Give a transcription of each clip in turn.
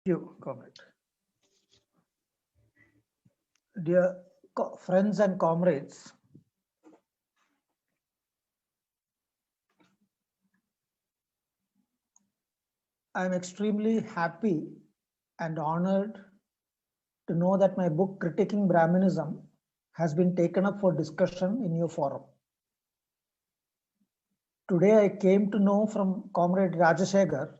You comment. Dear friends and comrades, I am extremely happy and honored to know that my book Critiquing Brahminism has been taken up for discussion in your forum. Today I came to know from Comrade Rajashekhar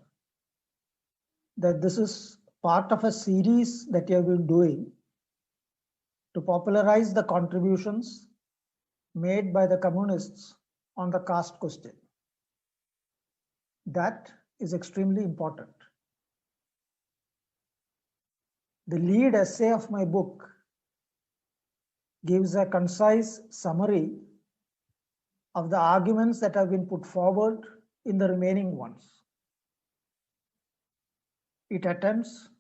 that this is part of a series that you have been doing to popularize the contributions made by the communists on the caste question. That is extremely important. The lead essay of my book gives a concise summary of the arguments that have been put forward in the remaining ones. It attempts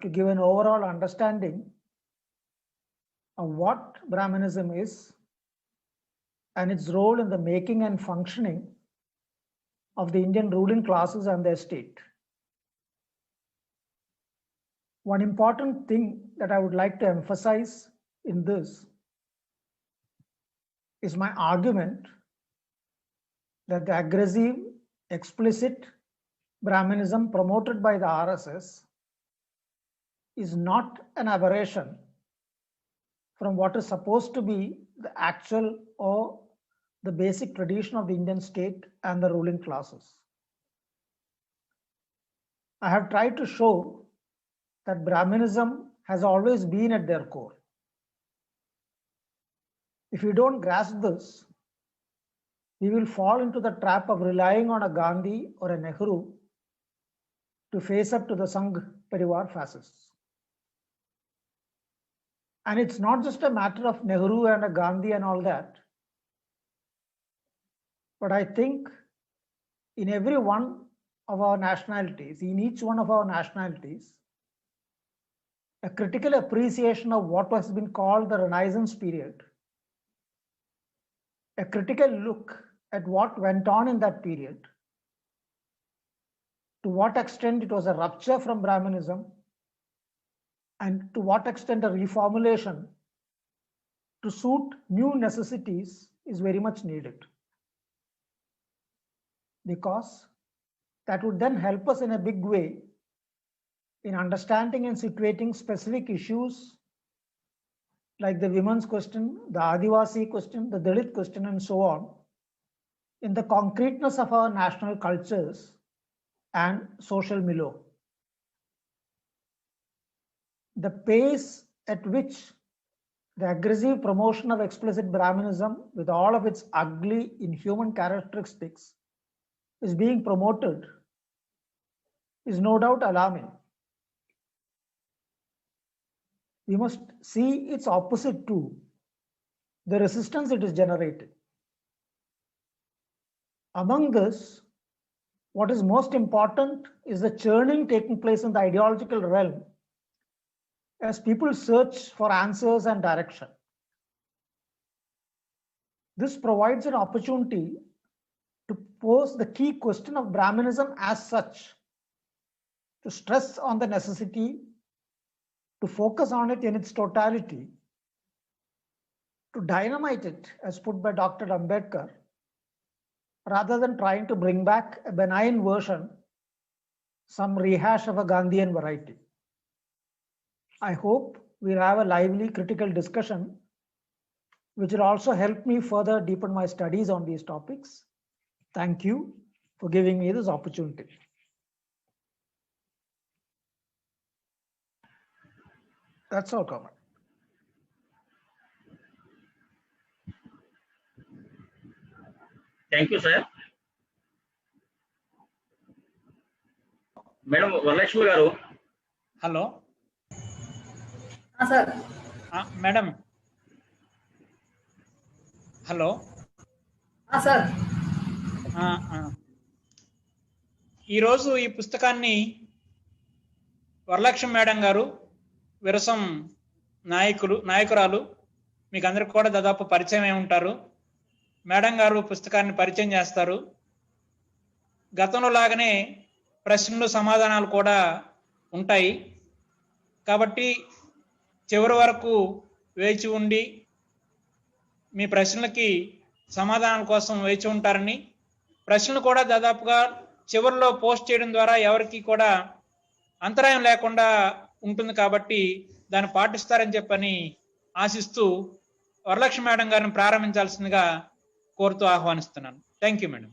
to give an overall understanding of what Brahmanism is and its role in the making and functioning of the Indian ruling classes and their state. One important thing that I would like to emphasize in this is my argument that the aggressive, explicit Brahmanism promoted by the RSS is not an aberration from what is supposed to be the actual or the basic tradition of the Indian state and the ruling classes. I have tried to show that Brahmanism has always been at their core. If we don't grasp this, we will fall into the trap of relying on a Gandhi or a Nehru to face up to the Sangh Parivar fascists. And it's not just a matter of Nehru and a Gandhi and all that, but I think in every one of our nationalities, in each one of our nationalities, a critical appreciation of what has been called the Renaissance period, a critical look at what went on in that period, to what extent it was a rupture from Brahmanism, and to what extent a reformulation to suit new necessities is very much needed. Because that would then help us in a big way in understanding and situating specific issues like the women's question, the Adivasi question, the Dalit question, and so on, in the concreteness of our national cultures and social milieu. The pace at which the aggressive promotion of explicit Brahmanism with all of its ugly, inhuman characteristics is being promoted is no doubt alarming. We must see its opposite too, the resistance it is generating. Among this, what is most important is the churning taking place in the ideological realm as people search for answers and direction. This provides an opportunity to pose the key question of Brahmanism as such, to stress on the necessity to focus on it in its totality, to dynamite it as put by Dr. Ambedkar, rather than trying to bring back a benign version, some rehash of a Gandhian variety. I hope we'll have a lively critical discussion, which will also help me further deepen my studies on these topics. Thank you for giving me this opportunity. That's all, Comrade. Thank you, sir. Madam Varalakshmi garu. Hello. Sir. Madam. Hello. Sir. ఈరోజు ఈ పుస్తకాన్ని Varalakshmi madam గారు విరసం నాయకురాలు మీకు అందరికి కూడా దాదాపు పరిచయం ఉంటారు. మేడం గారు పుస్తకాన్ని పరిచయం చేస్తారు. గతంలో లాగానే ప్రశ్నలు సమాధానాలు కూడా ఉంటాయి. కాబట్టి చివరి వరకు వేచి ఉండి మీ ప్రశ్నలకి సమాధానాల కోసం వేచి ఉంటారని, ప్రశ్నలు కూడా దాదాపుగా చివరిలో పోస్ట్ చేయడం ద్వారా ఎవరికి కూడా అంతరాయం లేకుండా ఉంటుంది కాబట్టి దాన్ని పాటిస్తారని చెప్పని ఆశిస్తూ వరలక్ష్మి మేడం గారిని ప్రారంభించాల్సిందిగా కోరుతూ ఆహ్వానిస్తున్నాను. Thank you madam.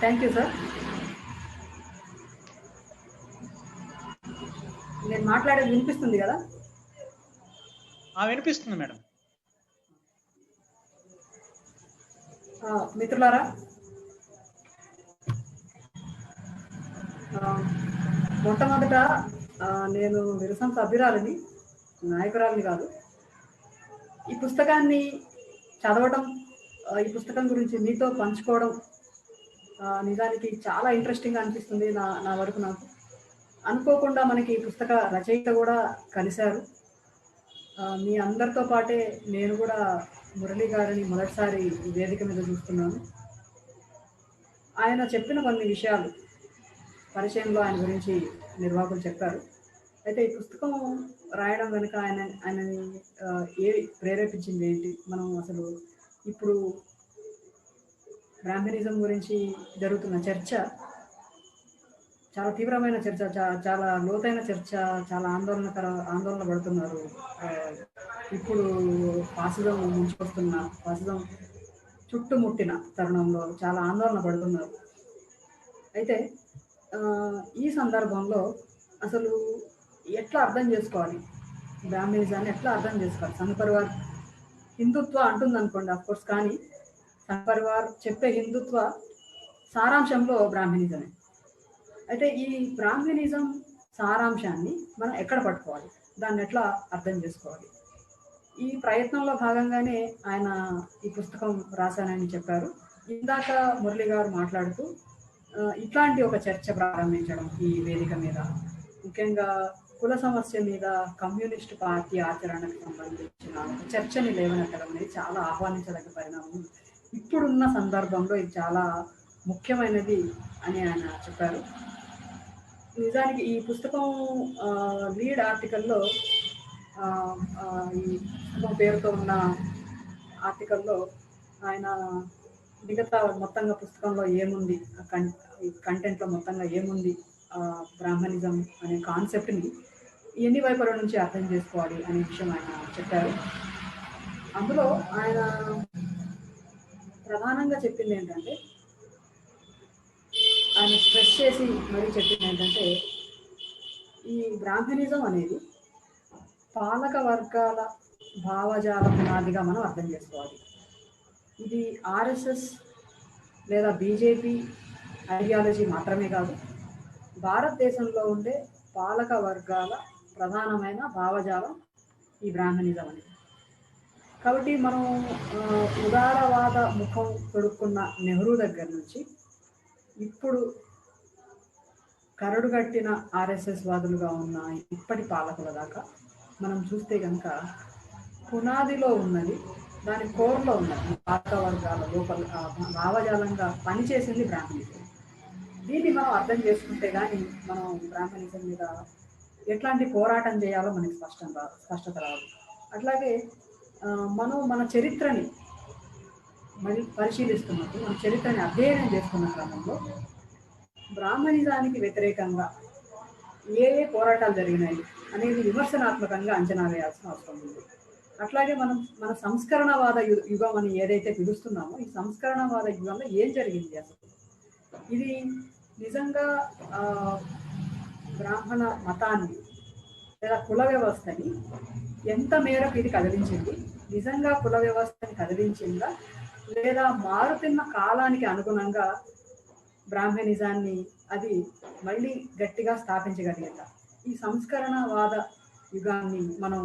Thank you sir. నేను మాట్లాడేది వినిపిస్తుంది కదా? వినిపిస్తుంది మేడం. మిత్రులారా, మొట్టమొదట నేను విరసం సభ్యురాలిని, నాయకురాలిని కాదు. ఈ పుస్తకాన్ని చదవడం, ఈ పుస్తకం గురించి మీతో పంచుకోవడం నిజానికి చాలా ఇంట్రెస్టింగ్గా అనిపిస్తుంది. నా వరకు నాకు అనుకోకుండా మనకి ఈ పుస్తక రచయిత కూడా కలిశారు. మీ అందరితో పాటే నేను కూడా మురళి గారిని మొదటిసారి ఈ వేదిక మీద చూస్తున్నాను. ఆయన చెప్పిన కొన్ని విషయాలు పరిచయంలో ఆయన గురించి నిర్వాహకులు చెప్పారు. అయితే ఈ పుస్తకం రాయడం వెనుక ఆయనని ఏది ప్రేరేపించింది ఏంటి, మనం అసలు ఇప్పుడు బ్రాహ్మణిజం గురించి జరుగుతున్న చర్చ చాలా తీవ్రమైన చర్చ, చాలా లోతైన చర్చ, చాలా ఆందోళన పడుతున్నారు. ఇప్పుడు ఫాసిజం ముంచుకొస్తున్న, ఫాసిజం చుట్టుముట్టిన తరుణంలో చాలా ఆందోళన పడుతున్నారు. అయితే ఈ సందర్భంలో అసలు ఎట్లా అర్థం చేసుకోవాలి, బ్రాహ్మణిజాన్ని ఎట్లా అర్థం చేసుకోవాలి? సంఘ పరివార్ హిందుత్వ అంటుంది అనుకోండి, అఫ్కోర్స్, కానీ సంఘ పరివార్ చెప్పే హిందుత్వ సారాంశంలో బ్రాహ్మణిజమే. అయితే ఈ బ్రాహ్మణిజం సారాంశాన్ని మనం ఎక్కడ పట్టుకోవాలి, దాన్ని ఎట్లా అర్థం చేసుకోవాలి? ఈ ప్రయత్నంలో భాగంగానే ఆయన ఈ పుస్తకం రాశానని చెప్పారు. ఇందాక మురళి గారు మాట్లాడుతూ ఇట్లాంటి ఒక చర్చ ప్రారంభించడం ఈ వేదిక మీద, ముఖ్యంగా కుల సమస్య మీద కమ్యూనిస్ట్ పార్టీ ఆచరణకు సంబంధించిన చర్చని లేవనెత్తడం అనేది చాలా ఆహ్వానించదగ్గ పరిణామం. ఇప్పుడున్న సందర్భంలో ఇది చాలా ముఖ్యమైనది అని ఆయన చెప్పారు. నిజానికి ఈ పుస్తకం లీడ్ ఆర్టికల్లో, ఈ పుస్తకం పేరుతో ఉన్న ఆర్టికల్లో ఆయన మిగతా మొత్తంగా పుస్తకంలో ఏముంది, కంటెంట్లో మొత్తంగా ఏముంది, బ్రాహ్మణిజం అనే కాన్సెప్ట్ని ఎన్ని వైపుల నుంచి అర్థం చేసుకోవాలి అనే విషయం ఆయన చెప్పారు. అందులో ఆయన ప్రధానంగా చెప్పింది ఏంటంటే, ఆయన స్ట్రెస్ చేసి మరీ చెప్పింది ఏంటంటే, ఈ బ్రాహ్మణిజం అనేది పాలక వర్గాల భావజాల పునాదిగా మనం అర్థం చేసుకోవాలి. ఇది ఆర్ఎస్ఎస్ లేదా బీజేపీ ఐడియాలజీ మాత్రమే కాదు, భారతదేశంలో ఉండే పాలక వర్గాల ప్రధానమైన భావజాలం ఈ బ్రాహ్మణిజం అనేది. కాబట్టి మనం ఉదారవాద ముఖం తొడుక్కున్న నెహ్రూ దగ్గర నుంచి ఇప్పుడు కరడుగట్టిన ఆర్ఎస్ఎస్ వాదులుగా ఉన్న ఇప్పటి పాలకుల దాకా మనం చూస్తే కనుక పునాదిలో ఉన్నది, దాని కోర్లో ఉన్నది పాలక వర్గాల లోపల భావజాలంగా పనిచేసింది బ్రాహ్మణిజం. దీన్ని మనం అర్థం చేసుకుంటే కానీ మనం బ్రాహ్మణిజం మీద ఎట్లాంటి పోరాటం చేయాలో మనకి స్పష్టత రాదు. అట్లాగే మనం మన చరిత్రని మళ్ళీ పరిశీలిస్తున్నప్పుడు, మన చరిత్రని అధ్యయనం చేస్తున్న క్రమంలో బ్రాహ్మణిజానికి వ్యతిరేకంగా ఏ పోరాటాలు జరిగినాయి అనేది విమర్శనాత్మకంగా అంచనా వేయాల్సిన అవసరం ఉంది. అట్లాగే మన సంస్కరణవాద యుగం అని ఏదైతే పిలుస్తున్నామో, ఈ సంస్కరణవాద యుగంలో ఏం జరిగింది అసలు? ఇది నిజంగా బ్రాహ్మణ మతాన్ని లేదా కుల వ్యవస్థని ఎంత మేరకు ఇది కదిలించింది? నిజంగా కుల వ్యవస్థని కదిలించిందా, లేదా మారుతున్న కాలానికి అనుగుణంగా బ్రాహ్మణిజాన్ని అది మళ్ళీ గట్టిగా స్థాపించగలిగిందా? ఈ సంస్కరణవాద యుగాన్ని మనం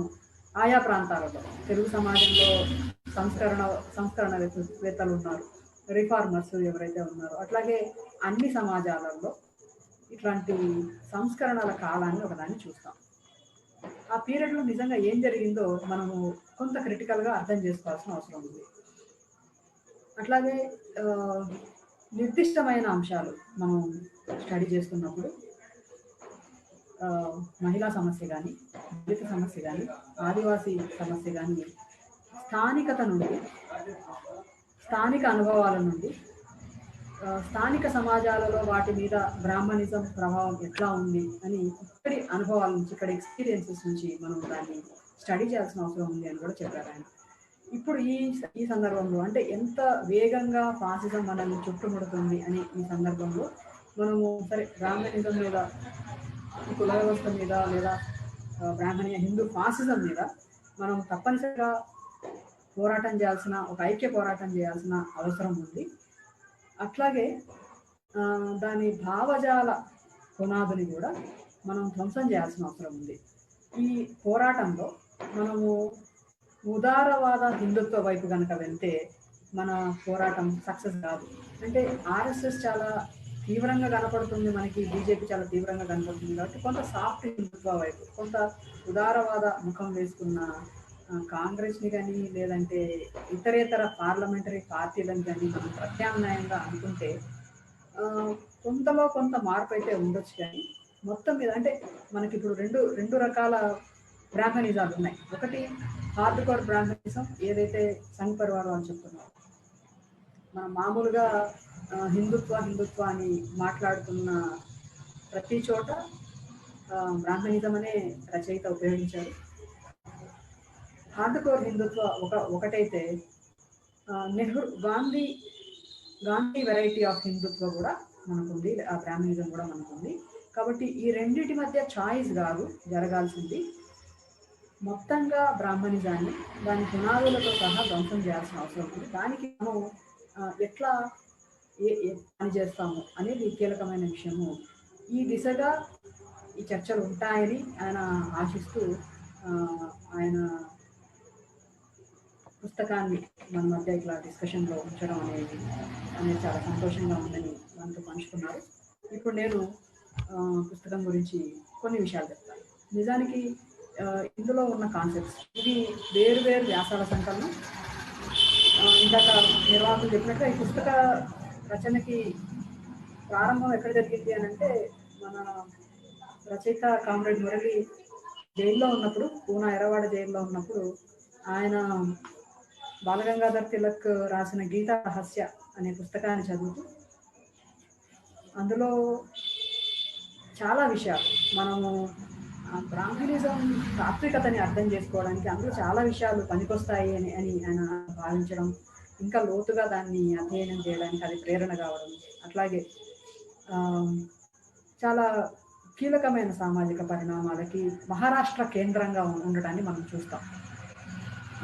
ఆయా ప్రాంతాలలో, తెలుగు సమాజంలో సంస్కరణవేత్తలు ఉన్నారు, రిఫార్మర్స్ ఎవరైతే ఉన్నారో, అట్లాగే అన్ని సమాజాలలో ఇట్లాంటి సంస్కరణల కాలాన్ని ఒకదాన్ని చూస్తాం. ఆ పీరియడ్లో నిజంగా ఏం జరిగిందో మనము కొంత క్రిటికల్గా అర్థం చేసుకోవాల్సిన అవసరం ఉంది. అట్లాగే నిర్దిష్టమైన అంశాలు మనం స్టడీ చేస్తున్నప్పుడు మహిళా సమస్య కానీ, దళిత సమస్య కానీ, ఆదివాసీ సమస్య కానీ స్థానికత నుండి, స్థానిక అనుభవాల నుండి, స్థానిక సమాజాలలో వాటి మీద బ్రాహ్మణిజం ప్రభావం ఎట్లా ఉంది అని ఇక్కడి అనుభవాల నుంచి, ఇక్కడి ఎక్స్పీరియన్సెస్ నుంచి మనం దాన్ని స్టడీ చేయాల్సిన అవసరం ఉంది అని కూడా చెప్పారు ఆయన. ఇప్పుడు ఈ సందర్భంలో అంటే ఎంత వేగంగా ఫాసిజం మనల్ని చుట్టుముడుతుంది అని ఈ సందర్భంలో మనము సరే బ్రాహ్మణిజం మీద, కుల వ్యవస్థ మీద, లేదా బ్రాహ్మణీయ హిందూ ఫాసిజం మీద మనం తప్పనిసరిగా పోరాటం చేయాల్సిన, ఒక ఐక్య పోరాటం చేయాల్సిన అవసరం ఉంది. అట్లాగే దాని భావజాల పునాదుని కూడా మనం ధ్వంసం చేయాల్సిన అవసరం ఉంది. ఈ పోరాటంలో మనము ఉదారవాద హిందుత్వ వైపు కనుక వెళ్తే మన పోరాటం సక్సెస్ కాదు. అంటే ఆర్ఎస్ఎస్ చాలా తీవ్రంగా కనపడుతుంది మనకి, బీజేపీ చాలా తీవ్రంగా కనపడుతుంది కాబట్టి కొంత సాఫ్ట్ హిందుత్వ వైపు, కొంత ఉదారవాద ముఖం వేసుకున్న కాంగ్రెస్ని కానీ లేదంటే ఇతరేతర పార్లమెంటరీ పార్టీలను కానీ మనం ప్రత్యామ్నాయంగా అనుకుంటే కొంతలో కొంత మార్పు అయితే ఉండొచ్చు. కానీ మొత్తం మీద అంటే మనకి ఇప్పుడు రెండు రకాల బ్రాహ్మణిజాలు ఉన్నాయి. ఒకటి హార్డ్ కోర్ బ్రాహ్మణిజం, ఏదైతే సంఘ్ పరివార్ అని చెప్తున్నారు. మనం మామూలుగా హిందుత్వ అని మాట్లాడుతున్న ప్రతి చోట బ్రాహ్మణిజం అనే రచయిత ఉపయోగించారు. హార్డ్ కోర్ హిందుత్వ ఒకటైతే నెహ్రూ గాంధీ వెరైటీ ఆఫ్ హిందుత్వ కూడా మనకుంది, ఆ బ్రాహ్మణిజం కూడా మనకుంది. కాబట్టి ఈ రెండింటి మధ్య చాయిస్ కాదు జరగాల్సింది, మొత్తంగా బ్రాహ్మణిజాన్ని దాని పునాదులతో సహా ధ్వంసం చేయాల్సిన అవసరం ఉంది. దానికి మనం ఎట్లా పని చేస్తాము అనేది కీలకమైన విషయము. ఈ దిశగా ఈ చర్చలు ఉంటాయని ఆయన ఆశిస్తూ ఆయన పుస్తకాన్ని మన మధ్య ఇట్లా డిస్కషన్లో ఉంచడం అనేది చాలా సంతోషంగా ఉందని మనతో పంచుకున్నారు. ఇప్పుడు నేను పుస్తకం గురించి కొన్ని విషయాలు చెప్తాను. నిజానికి ఇందులో ఉన్న కాన్సెప్ట్స్ ఇది వేరు వ్యాసాల సంకలనం. ఇందాక నిర్వాహకులు చెప్పినట్టుగా ఈ పుస్తక రచనకి ప్రారంభం ఎక్కడ జరిగింది అని అంటే, మన రచయిత కామ్రేడ్ మురళి జైల్లో ఉన్నప్పుడు, పూనా ఎర్రవాడ జైల్లో ఉన్నప్పుడు ఆయన బాలగంగాధర్ తిలక్ రాసిన గీతా రహస్య అనే పుస్తకాన్ని చదువుతూ అందులో చాలా విషయాలు మనము బ్రాహ్మణిజం తాత్వికతని అర్థం చేసుకోవడానికి అందులో చాలా విషయాలు పనికొస్తాయి అని ఆయన భావించడం, ఇంకా లోతుగా దాన్ని అధ్యయనం చేయడానికి అది ప్రేరణ కావడం, అట్లాగే చాలా కీలకమైన సామాజిక పరిణామాలకి మహారాష్ట్ర కేంద్రంగా ఉండడాన్ని మనం చూస్తాం.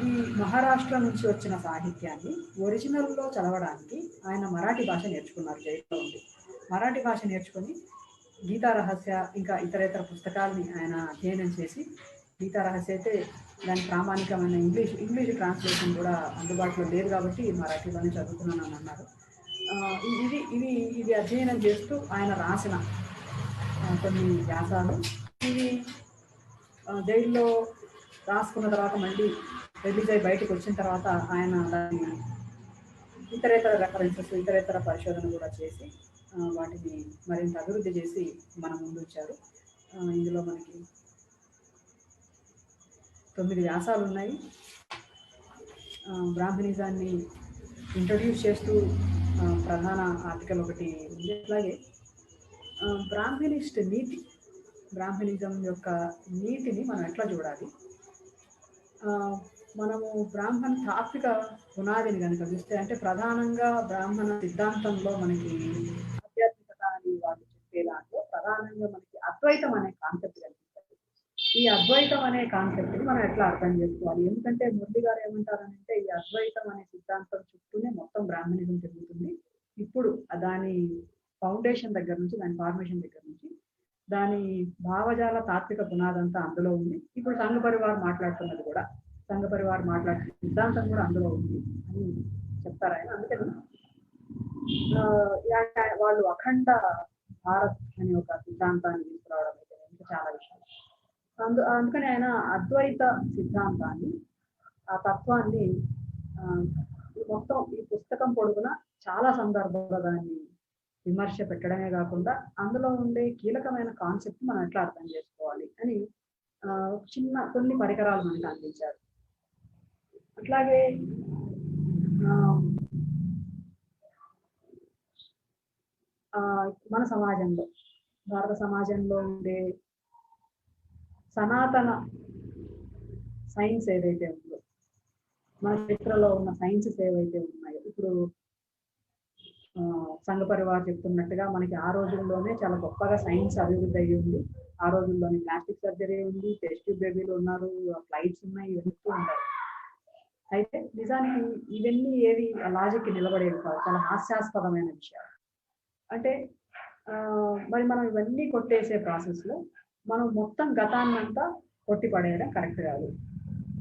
ఈ మహారాష్ట్ర నుంచి వచ్చిన సాహిత్యాన్ని ఒరిజినల్లో చదవడానికి ఆయన మరాఠీ భాష నేర్చుకున్నారు జైల్లో ఉండి. మరాఠీ భాష నేర్చుకొని గీతా రహస్య ఇంకా ఇతరేతర పుస్తకాలని ఆయన అధ్యయనం చేసి, గీతా రహస్య అయితే దాని ప్రామాణికమైన ఇంగ్లీష్ ట్రాన్స్లేషన్ కూడా అందుబాటులో లేదు కాబట్టి మరాఠీలోనే చదువుతున్నాను అని అన్నారు. ఇవి అధ్యయనం చేస్తూ ఆయన రాసిన కొన్ని వ్యాసాలు, ఇవి జైల్లో రాసుకున్న తర్వాత మళ్ళీ రిలీజ్ అయ్యి బయటకు వచ్చిన తర్వాత ఆయన దాన్ని ఇతరేతర రెఫరెన్సెస్, ఇతరేతర పరిశోధన కూడా చేసి వాటిని మరింత అభివృద్ధి చేసి మన ముందు ఉంచారు. ఇందులో మనకి 9 వ్యాసాలు ఉన్నాయి. బ్రాహ్మణిజాన్ని ఇంట్రడ్యూస్ చేస్తూ ప్రధాన ఆర్టికల్ ఒకటి ఉంది. అలాగే బ్రాహ్మణిజం యొక్క నీతిని మనం ఎట్లా చూడాలి, మనము బ్రాహ్మణ తాత్విక పునాదిని కనుక చూస్తే, అంటే ప్రధానంగా బ్రాహ్మణ సిద్ధాంతంలో మనకి ఆధ్యాత్మికత అని వాళ్ళు చెప్పే దాంట్లో ప్రధానంగా మనకి అద్వైతం అనే కాన్సెప్ట్ కనిపిస్తుంది. ఈ అద్వైతం అనే కాన్సెప్ట్ని మనం ఎట్లా అర్థం చేసుకోవాలి, ఎందుకంటే మురళి గారు ఏమంటారంటే ఈ అద్వైతం అనే సిద్ధాంతం చుట్టూనే మొత్తం బ్రాహ్మణిజం తిరుగుతుంది. ఇప్పుడు దాని ఫౌండేషన్ దగ్గర నుంచి, దాని ఫార్మేషన్ దగ్గర నుంచి దాని భావజాల తాత్విక పునాదంతా అందులో ఉంది. ఇప్పుడు సంఘ పరివార్ మాట్లాడుతున్నది కూడా, సంఘ పరివార్ మాట్లాడుతున్న సిద్ధాంతం కూడా అందులో ఉంది అని చెప్తారు ఆయన. అందుకని వాళ్ళు అఖండ భారత్ అనే ఒక సిద్ధాంతాన్ని తీసుకురావడం అయితే ఇంకా చాలా విషయాలు. అందుకని ఆయన అద్వైత సిద్ధాంతాన్ని, ఆ తత్వాన్ని మొత్తం ఈ పుస్తకం పొడుగున చాలా సందర్భంగా దాన్ని విమర్శ పెట్టడమే కాకుండా అందులో ఉండే కీలకమైన కాన్సెప్ట్ మనం ఎట్లా అర్థం చేసుకోవాలి అని చిన్న కొన్ని పరికరాలు మనకు అందించారు. అట్లాగే మన సమాజంలో, భారత సమాజంలో ఉండే సనాతన సైన్స్ ఏదైతే ఉందో, మన చరిత్రలో ఉన్న సైన్సెస్ ఏవైతే ఉన్నాయో, ఇప్పుడు సంఘ పరివార్ చెప్తున్నట్టుగా మనకి ఆ రోజుల్లోనే చాలా గొప్పగా సైన్స్ అభివృద్ధి అయ్యి ఉంది. ఆ రోజుల్లోనే ప్లాస్టిక్ సర్జరీ ఉంది, టెస్ట్ ట్యూబ్ బేబీలు ఉన్నారు, ఫ్లైట్స్ ఉన్నాయి, ఇవన్నీ ఉంటాయి. అయితే నిజానికి ఇవన్నీ ఏవి లాజిక్ నిలబడేవి కాదు, చాలా హాస్యాస్పదమైన విషయాలు. అంటే మరి మనం ఇవన్నీ కొట్టేసే ప్రాసెస్లో మనం మొత్తం గతాన్నంతా కొట్టి పడేయడం కరెక్ట్ కాదు.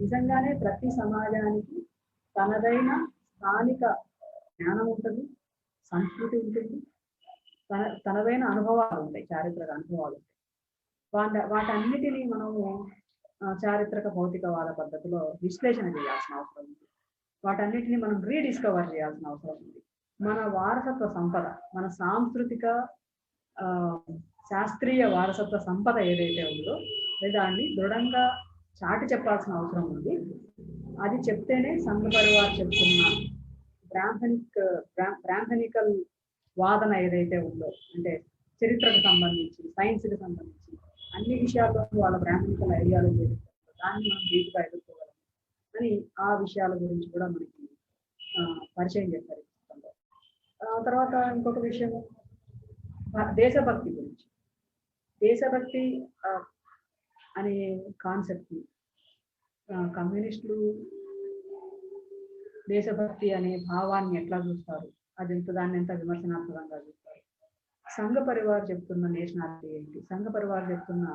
నిజంగానే ప్రతి సమాజానికి తనదైన స్థానిక జ్ఞానం ఉంటుంది, సంస్కృతి ఉంటుంది, తనదైన అనుభవాలు ఉంటాయి, చారిత్రక అనుభవాలు ఉంటాయి. వాటన్నిటినీ మనము చారిత్రక భౌతికవాద పద్ధతిలో విశ్లేషణ చేయాల్సిన అవసరం ఉంది. వాటన్నిటిని మనం రీడిస్కవర్ చేయాల్సిన అవసరం ఉంది. మన వారసత్వ సంపద, మన సాంస్కృతిక శాస్త్రీయ వారసత్వ సంపద ఏదైతే ఉందో దాన్ని దృఢంగా చాటి చెప్పాల్సిన అవసరం ఉంది. అది చెప్తేనే సంఘ పరివార్ చెప్తున్న బ్రాహ్మణికల్ వాదన ఏదైతే ఉందో, అంటే చరిత్రకు సంబంధించి, సైన్స్కి సంబంధించి అన్ని విషయాల్లో వాళ్ళ బ్రాహ్మణికల్ ఐడియాలజీ దాన్ని మనం డీప్గా ఎదుర్కోగలం అని ఆ విషయాల గురించి కూడా మనకి పరిచయం చేస్తారు. తర్వాత ఇంకొక విషయం దేశభక్తి గురించి. దేశభక్తి అనే కాన్సెప్ట్ కమ్యూనిస్టులు దేశభక్తి అనే భావాన్ని ఎట్లా చూస్తారు, దాన్ని ఎంత విమర్శనాత్మకంగా చూస్తారు. సంఘ పరివార్ చెప్తున్న నేషనాలిటీ ఏంటి, సంఘ పరివార్ చెప్తున్న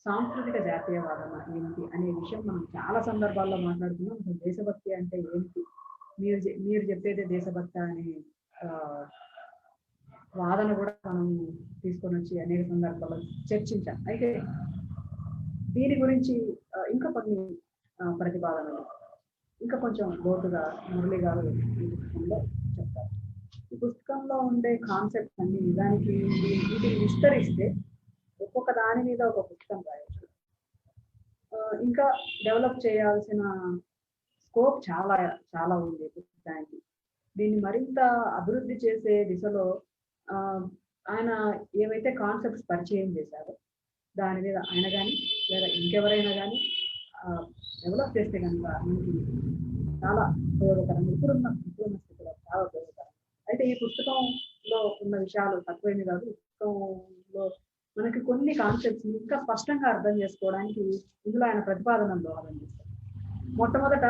సాంస్కృతిక జాతీయవాదం ఏంటి అనే విషయం మనం చాలా సందర్భాల్లో మాట్లాడుతున్నాం. దేశభక్తి అంటే ఏంటి, మీరు చెప్పేదే దేశభక్తి అనే వాదన కూడా మనం తీసుకొని వచ్చి అనేక సందర్భాల్లో చర్చించాం. అయితే దీని గురించి ఇంకా కొన్ని ప్రతిపాదనలు ఇంకా కొంచెం లోతుగా మురళి గారు ఈ పుస్తకంలో చెప్తారు. ఈ పుస్తకంలో ఉండే కాన్సెప్ట్స్ అన్ని నిజానికి వీటిని విస్తరిస్తే ఒక్కొక్క దాని మీద ఒక పుస్తకం రాయొచ్చు. ఇంకా డెవలప్ చేయాల్సిన స్కోప్ చాలా చాలా ఉంది పుస్తకానికి. దీన్ని మరింత అభివృద్ధి చేసే దిశలో ఆయన ఏవైతే కాన్సెప్ట్స్ పరిచయం చేశారో దాని మీద ఆయన కానీ లేదా ఇంకెవరైనా కానీ డెవలప్ చేస్తే కనుక మనకి చాలా ఉపయోగకరం, ఇప్పుడున్న స్థితిలో చాలా ఉపయోగకరం. అయితే ఈ పుస్తకంలో ఉన్న విషయాలు తక్కువేమీ కాదు. పుస్తకంలో మనకి కొన్ని కాన్సెప్ట్స్ ఇంకా స్పష్టంగా అర్థం చేసుకోవడానికి ఇందులో ఆయన ప్రతిపాదనలు అర్థం చేస్తారు. మొట్టమొదట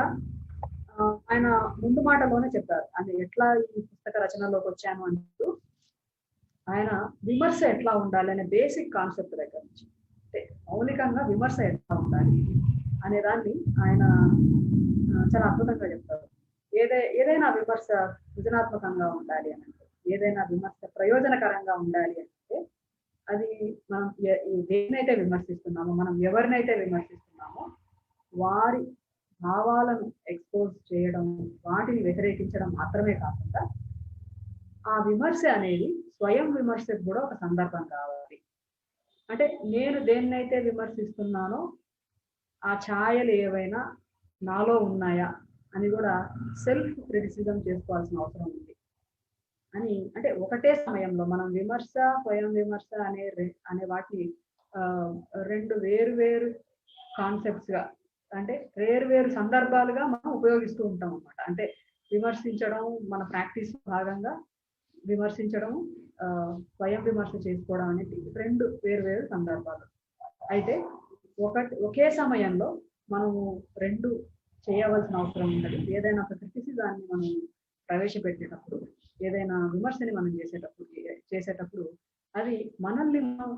ఆయన ముందు మాటలోనే చెప్పారు, అంటే ఎట్లా ఈ పుస్తక రచనలోకి వచ్చాను అంటూ ఆయన విమర్శ ఎట్లా ఉండాలి అనే బేసిక్ కాన్సెప్ట్ దగ్గర నుంచి, అంటే మౌలికంగా విమర్శ ఎట్లా ఉండాలి అనే దాన్ని ఆయన చాలా అద్భుతంగా చెప్తారు. ఏదైనా విమర్శ సృజనాత్మకంగా ఉండాలి అని అంటే, ఏదైనా విమర్శ ప్రయోజనకరంగా ఉండాలి అంటే అది మనం దేన్నైతే విమర్శిస్తున్నామో, మనం ఎవరినైతే విమర్శిస్తున్నామో వారి భావాలను ఎక్స్పోజ్ చేయడం, వాటిని వ్యతిరేకించడం మాత్రమే కాకుండా ఆ విమర్శ అనేది స్వయం విమర్శకు కూడా ఒక సందర్భం కావాలి. అంటే నేను దేన్నైతే విమర్శిస్తున్నానో ఆ ఛాయలు ఏవైనా నాలో ఉన్నాయా అని కూడా సెల్ఫ్ క్రిటిసిజం చేసుకోవాల్సిన అవసరం ఉంది అని. అంటే ఒకటే సమయంలో మనం విమర్శ, స్వయం విమర్శ అనే వాటిని రెండు వేరు కాన్సెప్ట్స్ గా, అంటే వేరు సందర్భాలుగా మనం ఉపయోగిస్తూ ఉంటాం అన్నమాట. అంటే విమర్శించడం మన ప్రాక్టీస్ భాగంగా, విమర్శించడం స్వయం విమర్శ చేసుకోవడం అనేది రెండు వేరు సందర్భాలు. అయితే ఒకే సమయంలో మనము రెండు చేయవలసిన అవసరం ఉంటుంది. ఏదైనా ఒక క్రిటిసిజాన్ని మనం ప్రవేశపెట్టేటప్పుడు, ఏదైనా విమర్శని మనం చేసేటప్పుడు అది మనల్ని మనం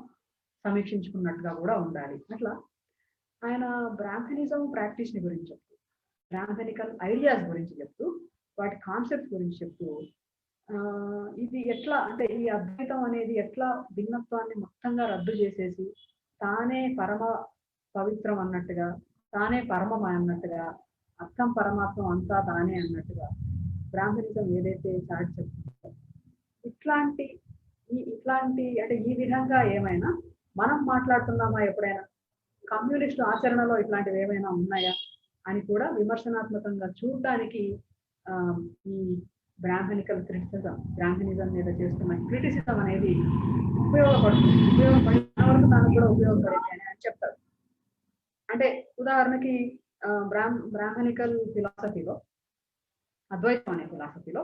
సమీక్షించుకున్నట్టుగా కూడా ఉండాలి. అట్లా ఆయన బ్రాహ్మణిజం ప్రాక్టీస్ ని గురించి చెప్తూ, బ్రాహ్మణికల్ ఐడియాస్ గురించి చెప్తూ, వాటి కాన్సెప్ట్స్ గురించి చెప్తూ, ఇది ఎట్లా అంటే ఈ అద్వైతం అనేది ఎట్లా భిన్నత్వాన్ని మొత్తంగా రద్దు చేసేసి తానే పరమ పవిత్రం అన్నట్టుగా, తానే పరమం అన్నట్టుగా, అర్థం పరమాత్మ అంతా తానే అన్నట్టుగా బ్రాహ్మణిజం ఏదైతే చాటి చెప్తుందో, ఇట్లాంటి ఇట్లాంటి అంటే ఈ విధంగా ఏమైనా మనం మాట్లాడుతున్నామా ఎప్పుడైనా, కమ్యూనిస్టు ఆచరణలో ఇట్లాంటివి ఏమైనా ఉన్నాయా అని కూడా విమర్శనాత్మకంగా చూడడానికి ఈ బ్రాహ్మణికల్ క్రిటిసిజం, బ్రాహ్మణిజం మీద చేస్తున్న క్రిటిసిజం అనేది ఉపయోగపడుతుంది. ఉపయోగపడిన వరకు దానికి కూడా ఉపయోగపడింది అని చెప్తారు. అంటే ఉదాహరణకి బ్రాహ్మణికల్ ఫిలాసఫీలో, అద్వైతం అనే ఫిలాసఫీలో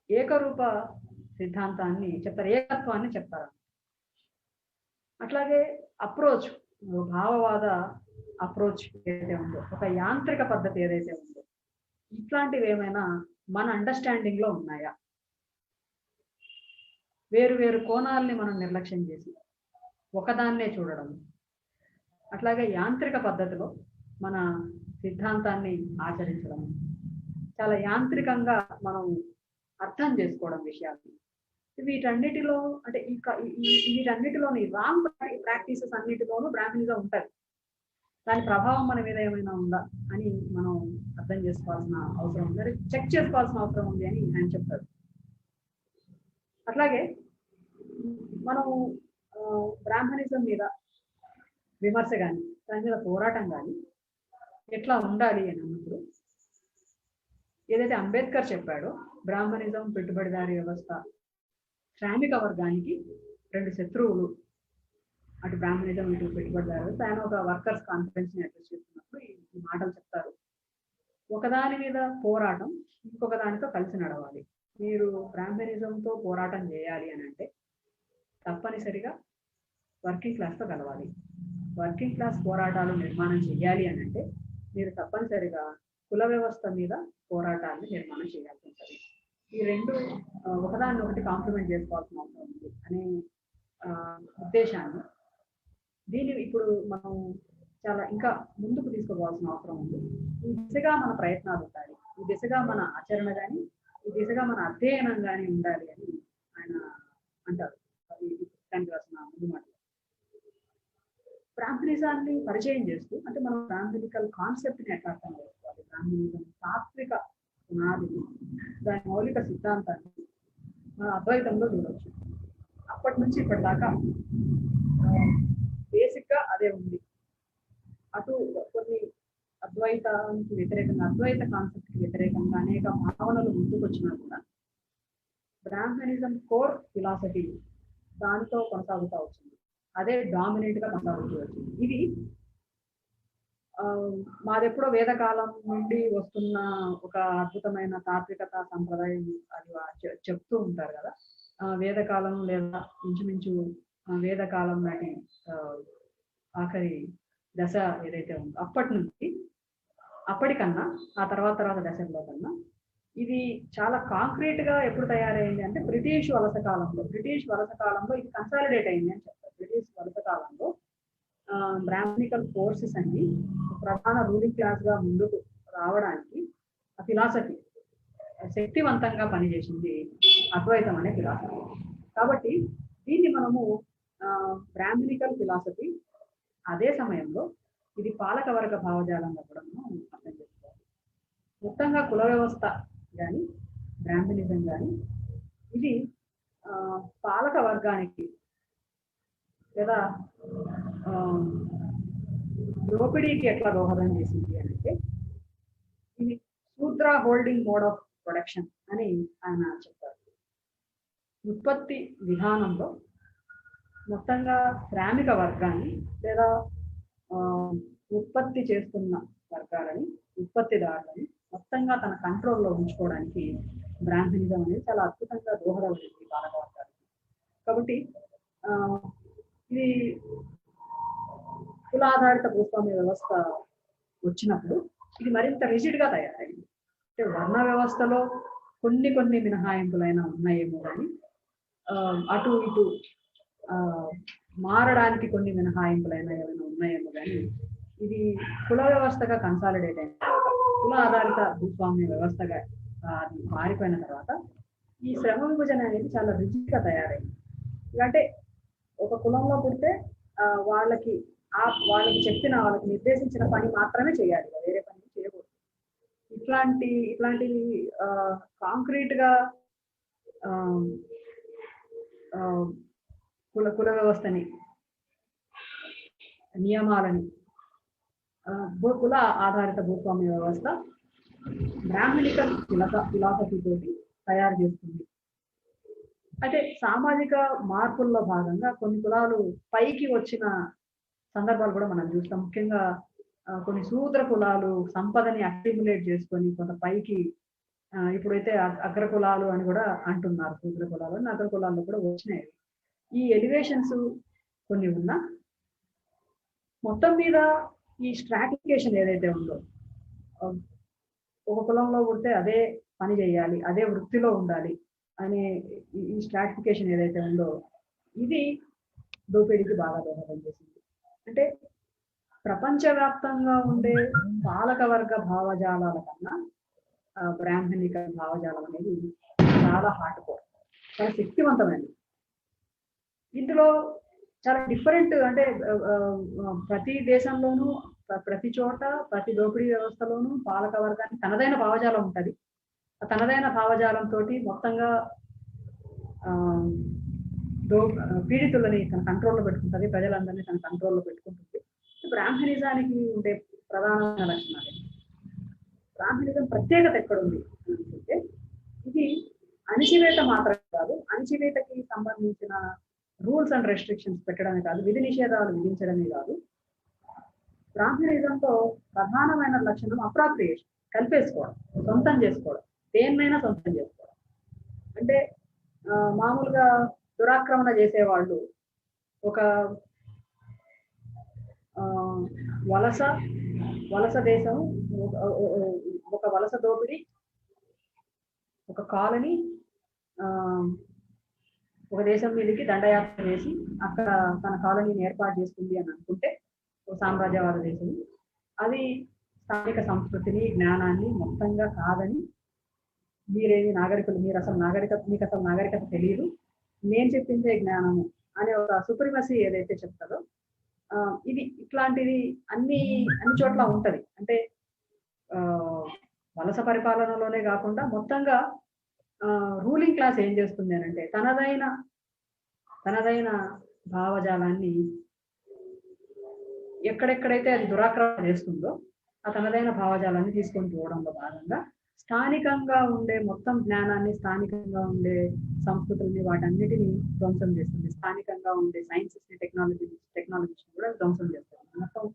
ఏకరూప సిద్ధాంతాన్ని చెప్తారు, ఏకత్వాన్ని చెప్తారు. అట్లాగే అప్రోచ్, భావవాద అప్రోచ్ ఏదైతే ఉందో, ఒక యాంత్రిక పద్ధతి ఏదైతే ఉందో, ఇట్లాంటివి ఏమైనా మన అండర్స్టాండింగ్ లో ఉన్నాయా? వేరు వేరు కోణాలని మనం నిర్లక్ష్యం చేసి ఒకదాన్నే చూడడం, అట్లాగే యాంత్రిక పద్ధతిలో మన సిద్ధాంతాన్ని ఆచరించడం, చాలా యాంత్రికంగా మనం అర్థం చేసుకోవడం విషయాన్ని. వీటన్నిటిలో అంటే వీటన్నిటిలోని రాంగ్ ప్రాక్టీసెస్ అన్నిటిలోనూ బ్రాహ్మణిజం ఉంటుంది. దాని ప్రభావం మన మీద ఏమైనా ఉందా అని మనం అర్థం చేసుకోవాల్సిన అవసరం ఉంది, చెక్ చేసుకోవాల్సిన అవసరం ఉంది అని ఆయన చెప్తారు. అట్లాగే మనం బ్రాహ్మణిజం మీద విమర్శ కానీ, దాని మీద పోరాటం కానీ ఎట్లా ఉండాలి అని అన్నప్పుడు, ఏదైతే అంబేద్కర్ చెప్పాడో బ్రాహ్మణిజం పెట్టుబడిదారీ వ్యవస్థ, శ్రామిక వర్గానికి రెండు శత్రువులు, అటు బ్రాహ్మణిజం ఇటు పెట్టుబడిదారు వ్యవస్థ. ఆయన ఒక వర్కర్స్ కాన్ఫరెన్స్ ని అడ్రస్ చేస్తున్నప్పుడు ఈ మాటలు చెప్తారు. ఒకదాని మీద పోరాటం ఇంకొక దానితో కలిసి నడవాలి. మీరు బ్రాహ్మణిజంతో పోరాటం చేయాలి అని అంటే తప్పనిసరిగా వర్కింగ్ క్లాస్తో కలవాలి. వర్కింగ్ క్లాస్ పోరాటాలు నిర్మాణం చేయాలి అని అంటే మీరు తప్పనిసరిగా కుల వ్యవస్థ మీద పోరాటాన్ని నిర్మాణం చేయాల్సి ఉంటుంది. ఈ రెండు ఒకదాన్ని ఒకటి కాంప్లిమెంట్ చేసుకోవాల్సిన అవసరం ఉంది అనే ఉద్దేశాన్ని, దీన్ని ఇప్పుడు మనం చాలా ఇంకా ముందుకు తీసుకోవాల్సిన అవసరం ఉంది. ఈ దిశగా మన ప్రయత్నాలు ఉండాలి, ఈ దిశగా మన ఆచరణ కానీ, ఈ దిశగా మన అధ్యయనం కానీ ఉండాలి అని ఆయన అంటారు. దానికి రాసిన ముందు మాట బ్రాహ్మణిజాన్ని పరిచయం చేస్తూ, అంటే మనం బ్రాహ్మణికల్ కాన్సెప్ట్ ని ఎట్లా అర్థం చేసుకోవాలి, బ్రాహ్మణిజం తాత్విక పునాదిని, దాని మౌలిక సిద్ధాంతాన్ని మన అద్వైతంలో చూడవచ్చు. అప్పటి నుంచి ఇప్పటిదాకా బేసిక్ గా అదే ఉంది. అటు కొన్ని అద్వైతానికి వ్యతిరేకంగా, అద్వైత కాన్సెప్ట్ కి వ్యతిరేకంగా అనేక భావనలు ముందుకు వచ్చినా కూడా బ్రాహ్మణిజం కోర్ ఫిలాసఫీ దానితో కొనసాగుతూ వచ్చింది. అదే డామినేట్ గా కొనసాగుతూ వచ్చింది. ఇది మాదెప్పుడో వేదకాలం నుండి వస్తున్న ఒక అద్భుతమైన తాత్వికత సంప్రదాయం అది చెప్తూ ఉంటారు కదా. వేదకాలం లేదా ఇంచుమించు వేదకాలం నాటి ఆఖరి దశ ఏదైతే ఉందో అప్పటి నుంచి, అప్పటికన్నా ఆ తర్వాత దశల్లో కన్నా ఇది చాలా కాంక్రీట్ గా ఎప్పుడు తయారైంది అంటే బ్రిటిష్ వలస కాలంలో ఇది కన్సాలిడేట్ అయింది అని చెప్తారు. బ్రిటిష్ వలస కాలంలో బ్రాహ్మణికల్ ఫోర్సెస్ అన్ని ప్రధాన రూలింగ్ క్లాస్ గా ముందుకు రావడానికి ఆ ఫిలాసఫీ శక్తివంతంగా పనిచేసింది అద్వైతం అనే ఫిలాసఫీ. కాబట్టి దీన్ని మనము బ్రాహ్మణికల్ ఫిలాసఫీ అదే సమయంలో ఇది పాలకవర్గ భావజాలంగా కూడా మనం అర్థం చేసుకోవాలి. మొత్తంగా కుల వ్యవస్థ కానీ బ్రాహ్మణిజం కానీ ఇది పాలక వర్గానికి లేదా దోపిడీకి ఎట్లా దోహదం చేసింది అని అంటే ఇది శూద్ర హోల్డింగ్ మోడ్ ఆఫ్ ప్రొడక్షన్ అని ఆయన చెప్తారు. ఉత్పత్తి విధానంలో మొత్తంగా శ్రామిక వర్గాన్ని లేదా ఉత్పత్తి చేస్తున్న వర్గాలని, ఉత్పత్తిదారులని మొత్తంగా తన కంట్రోల్లో ఉంచుకోవడానికి బ్రాహ్మణిజం అనేది చాలా అద్భుతంగా దోహదపడింది పాలక వర్గానికి. కాబట్టి ఇది కులాధారిత భూస్వామ్య వ్యవస్థ వచ్చినప్పుడు ఇది మరింత రిజిడ్ గా తయారైంది. అంటే వర్ణ వ్యవస్థలో కొన్ని మినహాయింపులైనా ఉన్నాయేమో కానీ అటు ఇటు మారడానికి కొన్ని మినహాయింపులైనా ఏమైనా ఉన్నాయేమో కానీ ఇది కుల వ్యవస్థగా కన్సాలిడేట్ అయిన తర్వాత, కుల ఆధారిత భూస్వామ్య వ్యవస్థగా అది మారిపోయిన తర్వాత ఈ శ్రమ విభజన అనేది చాలా రిజిడ్ గా తయారైంది. అంటే ఒక కులంలో పుడితే వాళ్ళకి చెప్పిన, వాళ్ళకి నిర్దేశించిన పని మాత్రమే చేయాలి, వేరే పని చేయకూడదు. ఇట్లాంటివి కాంక్రీట్ గా కుల వ్యవస్థని, నియమాలని, కుల ఆధారిత భూస్వామ్య వ్యవస్థ బ్రాహ్మణికల్ ఫిలాసఫీ తోటి తయారు చేస్తుంది. అయితే సామాజిక మార్పుల్లో భాగంగా కొన్ని కులాలు పైకి వచ్చిన సందర్భాలు కూడా మనం చూస్తాం. ముఖ్యంగా కొన్ని శూద్ర కులాలు సంపదని అక్యుములేట్ చేసుకొని కొంత పైకి, ఇప్పుడైతే అగ్ర కులాలు అని కూడా అంటున్నారు, శూద్ర కులాలు అని అగ్ర కులాల్లో కూడా వచ్చినాయి. ఈ ఎలివేషన్స్ కొన్ని ఉన్నా మొత్తం మీద ఈ స్ట్రాటిఫికేషన్ ఏదైతే ఉందో, ఒక కులంలో పుడితే అదే పని చేయాలి, అదే వృత్తిలో ఉండాలి అనే ఈ స్ట్రాటిఫికేషన్ ఏదైతే ఉందో ఇది దోపిడీకి బాగా దోహదం చేసింది. అంటే ప్రపంచవ్యాప్తంగా ఉండే పాలకవర్గ భావజాలాల కన్నా బ్రాహ్మణిక భావజాలం అనేది చాలా హార్డ్ కోర్, చాలా శక్తివంతమైనది. ఇందులో చాలా డిఫరెంట్, అంటే ప్రతి దేశంలోనూ ప్రతి చోట ప్రతి దోపిడీ వ్యవస్థలోనూ పాలక వర్గానికి తనదైన భావజాలం ఉంటుంది. ఆ తనదైన భావజాలంతో మొత్తంగా పీడితులని తన కంట్రోల్లో పెట్టుకుంటుంది, ప్రజలందరినీ తన కంట్రోల్లో పెట్టుకుంటుంది. బ్రాహ్మణిజానికి ఉండే ప్రధానమైన లక్షణాలు, బ్రాహ్మణిజం ప్రత్యేకత ఎక్కడుంది అంటే ఇది అణిచివేత మాత్రమే కాదు, అణిచివేతకి సంబంధించిన రూల్స్ అండ్ రెస్ట్రిక్షన్స్ పెట్టడమే కాదు, విధి నిషేధాలు విధించడమే కాదు. బ్రాహ్మణిజంతో ప్రధానమైన లక్షణం అప్రాప్రియేషన్, కలిపేసుకోవడం, సొంతం చేసుకోవడం, దేన్నైనా సొంతం చేసుకోవడం. అంటే మామూలుగా దురాక్రమణ చేసేవాళ్ళు ఒక వలస దేశం, ఒక వలస దోపిడి, ఒక కాలనీ ఒక దేశం మీదకి దండయాత్ర చేసి అక్కడ తన కాలనీని ఏర్పాటు చేస్తుంది అని అనుకుంటే, ఒక సామ్రాజ్యవాద దేశం అది స్థానిక సంస్కృతిని జ్ఞానాన్ని మొత్తంగా కాదని, మీరేమి నాగరికులు, మీకు అసలు నాగరికత తెలియదు, నేను చెప్పిందే జ్ఞానము అనే ఒక సుప్రిమసీ ఏదైతే చెప్తారో ఇది ఇట్లాంటిది అన్ని చోట్ల ఉంటది. అంటే వలస పరిపాలనలోనే కాకుండా మొత్తంగా రూలింగ్ క్లాస్ ఏం చేస్తుంది అని అంటే తనదైన భావజాలాన్ని ఎక్కడెక్కడైతే అది దురాక్రమణ చేస్తుందో ఆ తనదైన భావజాలాన్ని తీసుకొని పోవడంలో భాగంగా స్థానికంగా ఉండే మొత్తం జ్ఞానాన్ని, స్థానికంగా ఉండే సంస్కృతుల్ని, వాటన్నిటిని ధ్వంసం చేస్తుంది. స్థానికంగా ఉండే సైన్సెస్ ని, టెక్నాలజీస్ కూడా ధ్వంసం చేస్తుంది. మొత్తం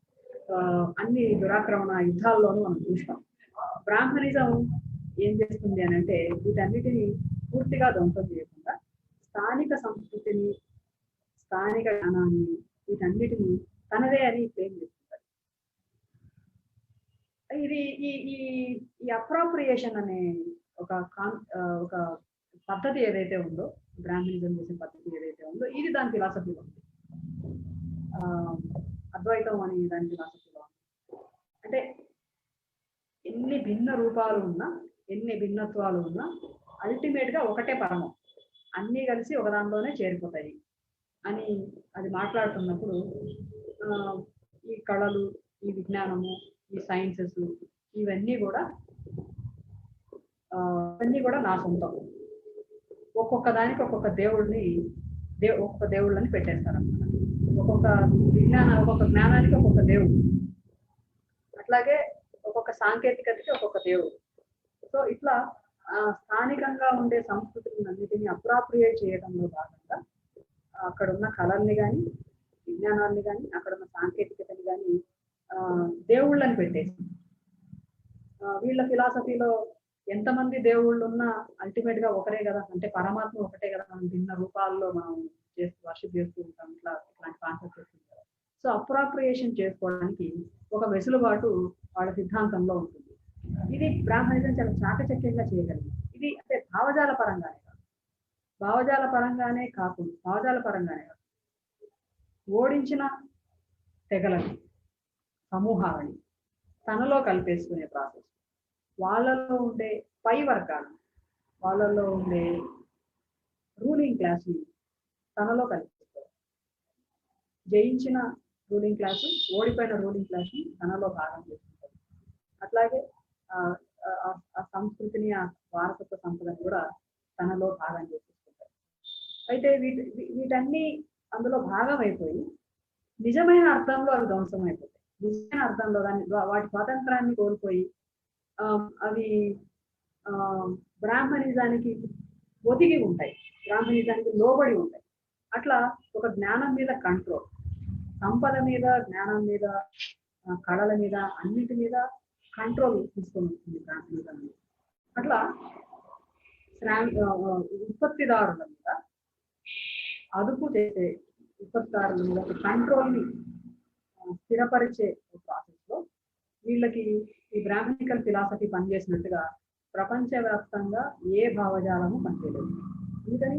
అన్ని దురాక్రమణ యుద్ధాల్లోనూ మనం చూస్తాం. బ్రాహ్మణిజం ఏం చేస్తుంది అని అంటే వీటన్నిటిని పూర్తిగా ధ్వంసం చేయకుండా స్థానిక సంస్కృతిని, స్థానిక జ్ఞానాన్ని, వీటన్నిటిని తనదే అని క్లెయిమ్ చేస్తుంది. ఇది ఈ అప్రాప్రియేషన్ అనే ఒక పద్ధతి ఏదైతే ఉందో, బ్రాహ్మణిజం చేసే పద్ధతి ఏదైతే ఉందో ఇది దాని ఫిలాసఫీలో ఉంది. అద్వైతం అని దాని ఫిలాసఫీలో ఉంది. అంటే ఎన్ని భిన్న రూపాలు ఉన్నా, ఎన్ని భిన్నత్వాలు ఉన్నా అల్టిమేట్ గా ఒకటే పరమం, అన్నీ కలిసి ఒక దానిలోనే చేరిపోతాయి అని అది మాట్లాడుతున్నప్పుడు ఈ కళలు, ఈ విజ్ఞానము, ఈ సైన్సెస్ ఇవన్నీ కూడా నా సొంతం. ఒక్కొక్క దానికి ఒక్కొక్క దేవుళ్ళని పెట్టేస్తారన్నమాట. ఒక్కొక్క జ్ఞానానికి ఒక్కొక్క దేవుడు, అట్లాగే ఒక్కొక్క సాంకేతికతకి ఒక్కొక్క దేవుడు. సో ఇట్లా స్థానికంగా ఉండే సంస్కృతులను అన్నిటినీ అప్రాప్రియేట్ చేయడంలో భాగంగా అక్కడ ఉన్న కళల్ని కానీ, విజ్ఞానాన్ని కానీ, అక్కడ ఉన్న సాంకేతికతని కానీ దేవుళ్ళని పెట్టేసి, వీళ్ళ ఫిలాసఫీలో ఎంతమంది దేవుళ్ళు ఉన్నా అల్టిమేట్ గా ఒకరే కదా, అంటే పరమాత్మ ఒకటే కదా, మనం భిన్న రూపాల్లో మనం వర్షిప్ చేస్తూ ఉంటాం, ఇట్లాంటి కాన్సెప్ట్ చేస్తుంటారు. సో అప్రాప్రియేషన్ చేసుకోవడానికి ఒక వెసులుబాటు వాళ్ళ సిద్ధాంతంలో ఉంటుంది. ఇది బ్రాహ్మణిజం చాలా చాకచక్యంగా చేయగలిగింది. ఇది అంటే భావజాల పరంగానే కాకుండా ఓడించిన తెగలని, సమూహాలని తనలో కలిపేసుకునే ప్రాసెస్, వాళ్ళలో ఉండే పై వర్గాలు, వాళ్ళలో ఉండే రూలింగ్ క్లాస్ని తనలో కలిపేసుకోవాలి. జయించిన రూలింగ్ క్లాసు ఓడిపోయిన రూలింగ్ క్లాస్ని తనలో భాగం చేసుకుంటారు. అట్లాగే ఆ సంస్కృతిని, ఆ వారసత్వ సంపదని కూడా తనలో భాగం చేసుకుంటారు. అయితే వీటన్ని అందులో భాగం అయిపోయి నిజమైన అర్థంలో అవి ధ్వంసం అయిపోతాయి. నిజమైన అర్థంలో వాటి స్వాతంత్రాన్ని కోల్పోయి అవి బ్రాహ్మణిజానికి ఒదిగి ఉంటాయి, బ్రాహ్మణిజానికి లోబడి ఉంటాయి. అట్లా ఒక జ్ఞానం మీద కంట్రోల్, సంపద మీద, జ్ఞానం మీద, కళల మీద, అన్నిటి మీద కంట్రోల్ తీసుకొని ఉంటుంది బ్రాహ్మణిజం. అట్లా ఉత్పత్తిదారుల మీద అదుపు చేసే, ఉత్పత్తిదారుల మీద ఒక కంట్రోల్ని స్థిరపరిచే ప్రాసెస్ లో వీళ్ళకి ఈ బ్రాహ్మణికల్ ఫిలాసఫీ పనిచేసినట్టుగా ప్రపంచవ్యాప్తంగా ఏ భావజాలము పనిచేయలేదు. అందుకని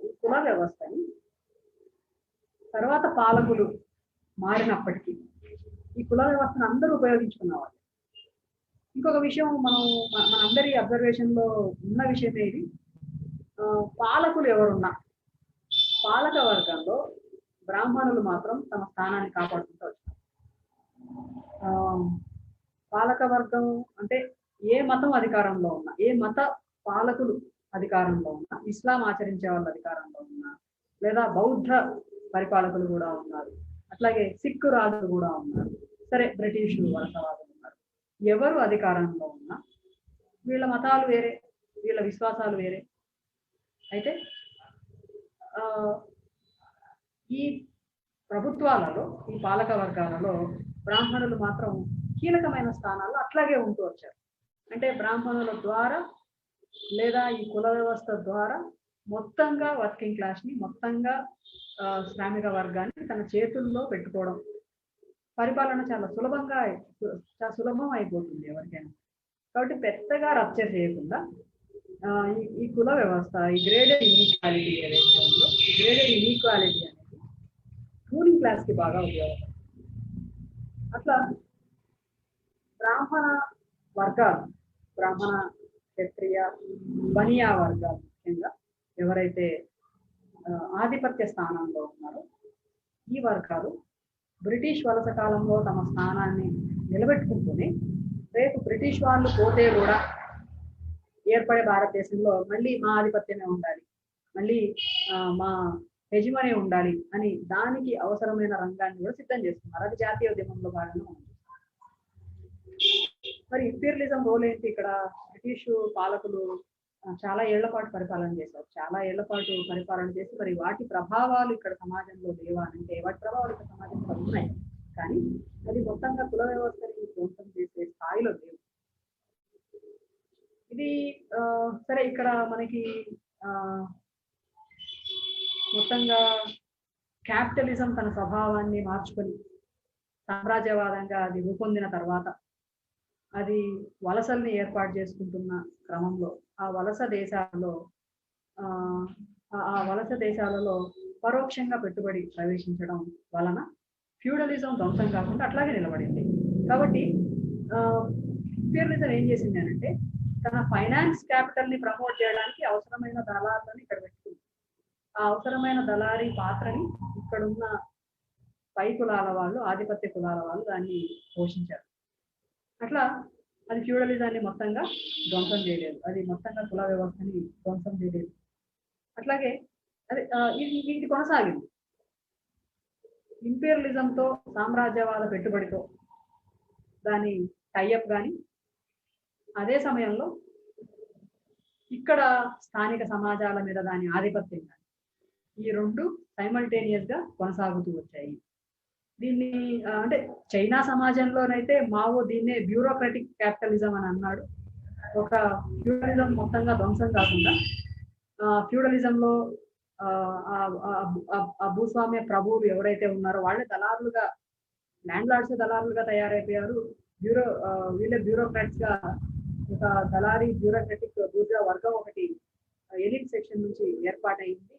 ఈ కుల వ్యవస్థని తర్వాత పాలకులు మారినప్పటికీ ఈ కుల వ్యవస్థను అందరూ ఉపయోగించుకున్నవాళ్ళు. ఇంకొక విషయం మనందరి అబ్జర్వేషన్ లో ఉన్న విషయం ఏది, పాలకులు ఎవరున్నా పాలక వర్గంలో బ్రాహ్మణులు మాత్రం తమ స్థానాన్ని కాపాడుకుంటూ వచ్చారు. పాలక వర్గం అంటే ఏ మతం అధికారంలో ఉన్నా, ఏ మత పాలకులు అధికారంలో ఉన్నా, ఇస్లాం ఆచరించే వాళ్ళు అధికారంలో ఉన్నా, లేదా బౌద్ధ పరిపాలకులు కూడా ఉన్నారు, అట్లాగే సిక్కు రాజులు కూడా ఉన్నారు, సరే బ్రిటిష్ వలసవాదులు ఉన్నారు. ఎవరు అధికారంలో ఉన్నా వీళ్ళ మతాలు వేరే, వీళ్ళ విశ్వాసాలు వేరే. అయితే ఈ ప్రభుత్వాలలో, ఈ పాలక వర్గాలలో బ్రాహ్మణులు మాత్రం కీలకమైన స్థానాల్లో అట్లాగే ఉంటూ వచ్చారు. అంటే బ్రాహ్మణుల ద్వారా లేదా ఈ కుల వ్యవస్థ ద్వారా మొత్తంగా వర్కింగ్ క్లాస్ ని, మొత్తంగా శ్రామిక వర్గాన్ని తన చేతుల్లో పెట్టుకోవడం, పరిపాలన చాలా సులభం అయిపోతుంది ఎవరికైనా. కాబట్టి పెద్దగా రప్చర్ చేయకుండా ఈ కుల వ్యవస్థ, ఈ గ్రేడెడ్ ఇన్ఈక్వాలిటీ ఏదైతే ఉందో, ఈ గ్రేడెడ్ ఇన్ఈక్వాలిటీ అనేది రూలింగ్ క్లాస్ కి బాగా ఉపయోగపడుతుంది. అట్లా బ్రాహ్మణ వర్గాలు, బ్రాహ్మణ, క్షత్రియ, బనియా వర్గాలు ముఖ్యంగా ఎవరైతే ఆధిపత్య స్థానంలో ఉన్నారో ఈ వర్గాలు బ్రిటిష్ వలస కాలంలో తమ స్థానాన్ని నిలబెట్టుకుంటూనే రేపు బ్రిటిష్ వాళ్ళు పోతే కూడా ఏర్పడే భారతదేశంలో మళ్ళీ మా ఆధిపత్యమే ఉండాలి, మళ్ళీ మా హెజిమనీ ఉండాలి అని దానికి అవసరమైన రంగాన్ని కూడా సిద్ధం చేస్తున్నారు. అది జాతీయ ఉద్యమంలో భాగంగా ఉంది. మరి ఇంపీరియలిజం రోల్ ఏంటి ఇక్కడ? బ్రిటిష్ పాలకులు చాలా ఏళ్ల పాటు పరిపాలన చేశారు, చాలా ఏళ్ల పాటు పరిపాలన చేసి మరి వాటి ప్రభావాలు ఇక్కడ సమాజంలో లేవా అంటే వాటి ప్రభావాలు ఇక్కడ సమాజంలో ఉన్నాయి, కానీ అది మొత్తంగా కుల వ్యవస్థని ధ్వంసం చేసే స్థాయిలో లేవు. ఇది సరే ఇక్కడ మనకి మొత్తంగా క్యాపిటలిజం తన స్వభావాన్ని మార్చుకొని సామ్రాజ్యవాదంగా అది రూపొందిన తర్వాత అది వలసల్ని ఏర్పాటు చేసుకుంటున్న క్రమంలో ఆ వలస దేశాలలో పరోక్షంగా పెట్టుబడి ప్రవేశించడం వలన ఫ్యూడలిజం ధ్వంసం కాకుండా అట్లాగే నిలబడింది. కాబట్టి ఇంపీరియలిజం ఏం చేసింది అంటే తన ఫైనాన్స్ క్యాపిటల్ ని ప్రమోట్ చేయడానికి అవసరమైన దళారులను ఇక్కడ పెట్టుకుంది. ఆ అవసరమైన దళారీ పాత్రని ఇక్కడున్న పై కులాల వాళ్ళు, ఆధిపత్య కులాల వాళ్ళు దాన్ని పోషించారు. అట్లా అది ఫ్యూడలిజాన్ని మొత్తంగా ధ్వంసం చేయలేదు, అది మొత్తంగా కుల వ్యవస్థని ధ్వంసం చేయలేదు. అట్లాగే అది ఇది కొనసాగింది. ఇంపీరియలిజంతో, సామ్రాజ్యవాద పెట్టుబడితో దాని టైఅప్ కానీ, అదే సమయంలో ఇక్కడ స్థానిక సమాజాల మీద దాని ఆధిపత్యం కానీ, ఈ రెండు సైమల్టేనియస్ గా కొనసాగుతూ వచ్చాయి. దీన్ని అంటే చైనా సమాజంలోనైతే మావో దీన్నే బ్యూరోక్రటిక్ క్యాపిటలిజం అని అన్నాడు. ఒక ఫ్యూడలిజం మొత్తంగా ధ్వంసం కాకుండా ఫ్యూడలిజంలో ఆ భూస్వామ్య ప్రభువులు ఎవరైతే ఉన్నారో వాళ్ళే దళారులుగా, ల్యాండ్ లార్డ్స్ దళారులుగా తయారైపోయారు. వీళ్ళే బ్యూరోక్రాట్స్ గా ఒక దళారీ బ్యూరోక్రటిక్ బూర్జా వర్గం ఒకటి ఎలిట్ సెక్షన్ నుంచి ఏర్పాటైంది.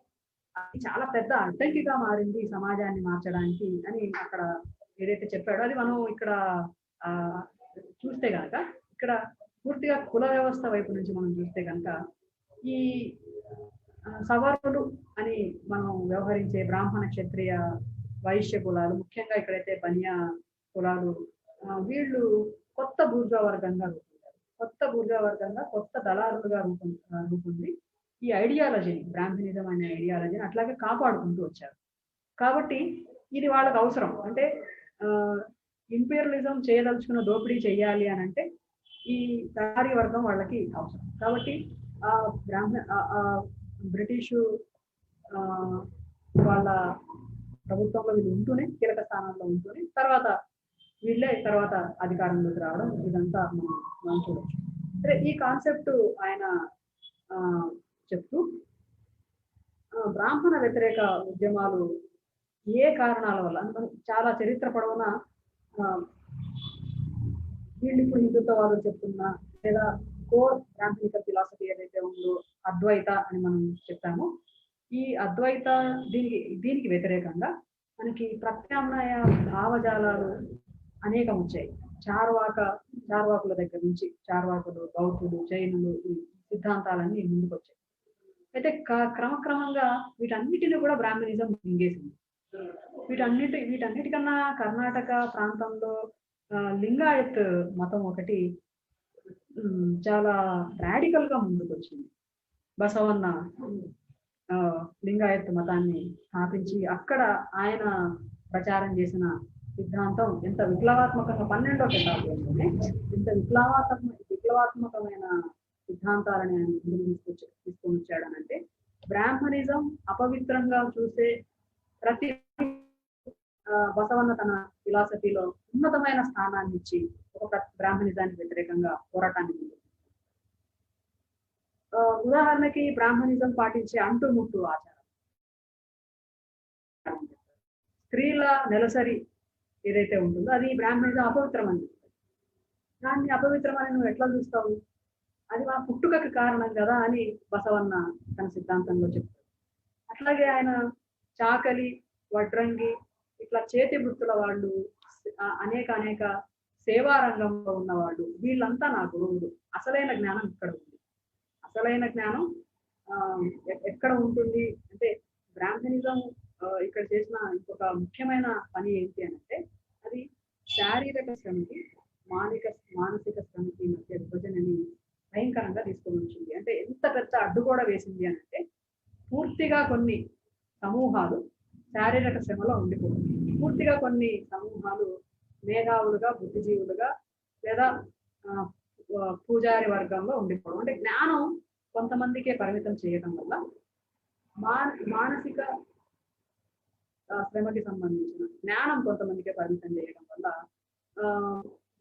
అది చాలా పెద్ద అడ్డంకిగా మారింది సమాజాన్ని మార్చడానికి అని అక్కడ ఏదైతే చెప్పాడో అది మనం ఇక్కడ చూస్తే కనుక, ఇక్కడ పూర్తిగా కుల వ్యవస్థ వైపు నుంచి మనం చూస్తే కనుక ఈ సవర్ణులు అని మనం వ్యవహరించే బ్రాహ్మణ, క్షత్రియ, వైశ్య కులాలు, ముఖ్యంగా ఇక్కడైతే బనియా కులాలు, వీళ్ళు కొత్త బూర్జా వర్గంగా రూపొందారు. కొత్త బూర్జా వర్గంగా, కొత్త దళారులుగా రూపొంది ఈ ఐడియాలజీని, బ్రాహ్మణిజం అనే ఐడియాలజీని అట్లాగే కాపాడుకుంటూ వచ్చారు. కాబట్టి ఇది వాళ్ళకి అవసరం. అంటే ఇంపీరియలిజం చేయదలుచుకున్న దోపిడీ చేయాలి అని అంటే ఈ తయారీ వర్గం వాళ్ళకి అవసరం. కాబట్టి బ్రిటిషు వాళ్ళ ప్రభుత్వంలో వీళ్ళు ఉంటూనే, కీలక స్థానాల్లో ఉంటూనే తర్వాత అధికారంలోకి రావడం ఇదంతా మనం చూడవచ్చు. సరే, ఈ కాన్సెప్ట్ ఆయన చెప్తూ బ్రాహ్మణ వ్యతిరేక ఉద్యమాలు ఏ కారణాల వల్ల, చాలా చరిత్ర పొడవున వీళ్ళు ఇప్పుడు హిందుత్వవాదులు చెప్తున్నా లేదా కోర్ బ్రాహ్మణిక ఫిలాసఫీ ఏదైతే ఉందో అద్వైత అని మనం చెప్పామో, ఈ అద్వైత దీనికి వ్యతిరేకంగా మనకి ప్రత్యామ్నాయ భావజాలాలు అనేకం వచ్చాయి. చార్వాకుల దగ్గర నుంచి, చార్వాకులు, బౌద్ధులు, జైనులు, ఈ సిద్ధాంతాలన్నీ ముందుకు వచ్చాయి. అయితే క్రమక్రమంగా వీటన్నిటిని కూడా బ్రాహ్మణిజం మింగేసింది. వీటన్నిటికన్నా కర్ణాటక ప్రాంతంలో లింగాయత్ మతం ఒకటి చాలా రాడికల్ గా ముందుకు వచ్చింది. బసవన్న లింగాయత్ మతాన్ని స్థాపించి అక్కడ ఆయన ప్రచారం చేసిన సిద్ధాంతం ఎంత విప్లవాత్మకంగా 12వ శతాబ్దంలోనే ఎంత విప్లవాత్మకమైన సిద్ధాంతాలని ఆయన ముందుకు తీసుకొని వచ్చాడనంటే, బ్రాహ్మణిజం అపవిత్రంగా చూసే ప్రతి బసవన్న తన ఫిలాసఫీలో ఉన్నతమైన స్థానాన్ని ఇచ్చి ఒక బ్రాహ్మణిజానికి వ్యతిరేకంగా పోరాటాన్ని ముందు. ఉదాహరణకి బ్రాహ్మణిజం పాటించే అంటుముట్టు ఆచారం, స్త్రీల నెలసరి ఏదైతే ఉంటుందో అది బ్రాహ్మణిజం అపవిత్రం అని చెప్తారు. దాన్ని అపవిత్రమని నువ్వు ఎట్లా చూస్తావు, అది మా పుట్టుకకి కారణం కదా అని బసవన్న తన సిద్ధాంతంలో చెప్తారు. అట్లాగే ఆయన చాకలి, వడ్రంగి ఇట్లా చేతి వృత్తుల వాళ్ళు, అనేక సేవా రంగంలో ఉన్నవాళ్ళు, వీళ్ళంతా నా గురువులు. అసలైన జ్ఞానం ఇక్కడ ఉంది. అసలైన జ్ఞానం ఎక్కడ ఉంటుంది అంటే, బ్రాహ్మణిజం ఇక్కడ చేసిన ఇంకొక ముఖ్యమైన పని ఏంటి అంటే, అది శారీరక శ్రమకి మానసిక శ్రమకి మధ్య విభజనని భయంకరంగా తీసుకొని వచ్చింది. అంటే ఎంత పెద్ద అడ్డుగోడ వేసింది అని అంటే, పూర్తిగా కొన్ని సమూహాలు శారీరక శ్రమలో ఉండిపోతుంది, పూర్తిగా కొన్ని సమూహాలు మేధావులుగా, బుద్ధిజీవులుగా లేదా పూజారి వర్గంలో ఉండిపోవడం. అంటే జ్ఞానం కొంతమందికే పరిమితం చేయడం వల్ల మానసిక శ్రమకి సంబంధించిన జ్ఞానం కొంతమందికే పరిమితం చేయడం వల్ల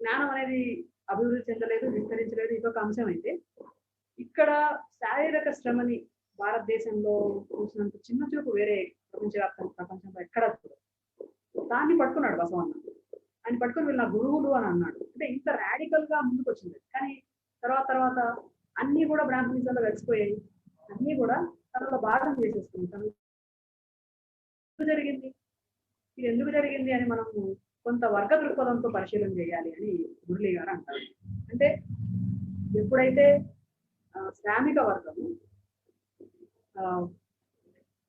జ్ఞానం అనేది అభివృద్ధి చెందలేదు, విస్తరించలేదు. ఇదొక అంశం. అయితే ఇక్కడ శారీరక శ్రమని భారతదేశంలో చూసినంత చిన్న చూపు వేరే ప్రపంచంలో ఎక్కడ దాన్ని పట్టుకున్నాడు బసవన్న. ఆయన పట్టుకుని వీళ్ళు నా గురువులు అని అన్నాడు. అంటే ఇంత రాడికల్ గా ముందుకు వచ్చింది. కానీ తర్వాత అన్ని కూడా బ్రాహ్మణిజంలో కలిసిపోయాయి, అన్ని కూడా తనలో భాగం చేసేస్తుంది. తను జరిగింది, ఇది ఎందుకు జరిగింది అని మనము కొంత వర్గ దృక్పథంతో పరిశీలన చేయాలి అని మురళి గారు అంటారు. అంటే ఎప్పుడైతే శ్రామిక వర్గము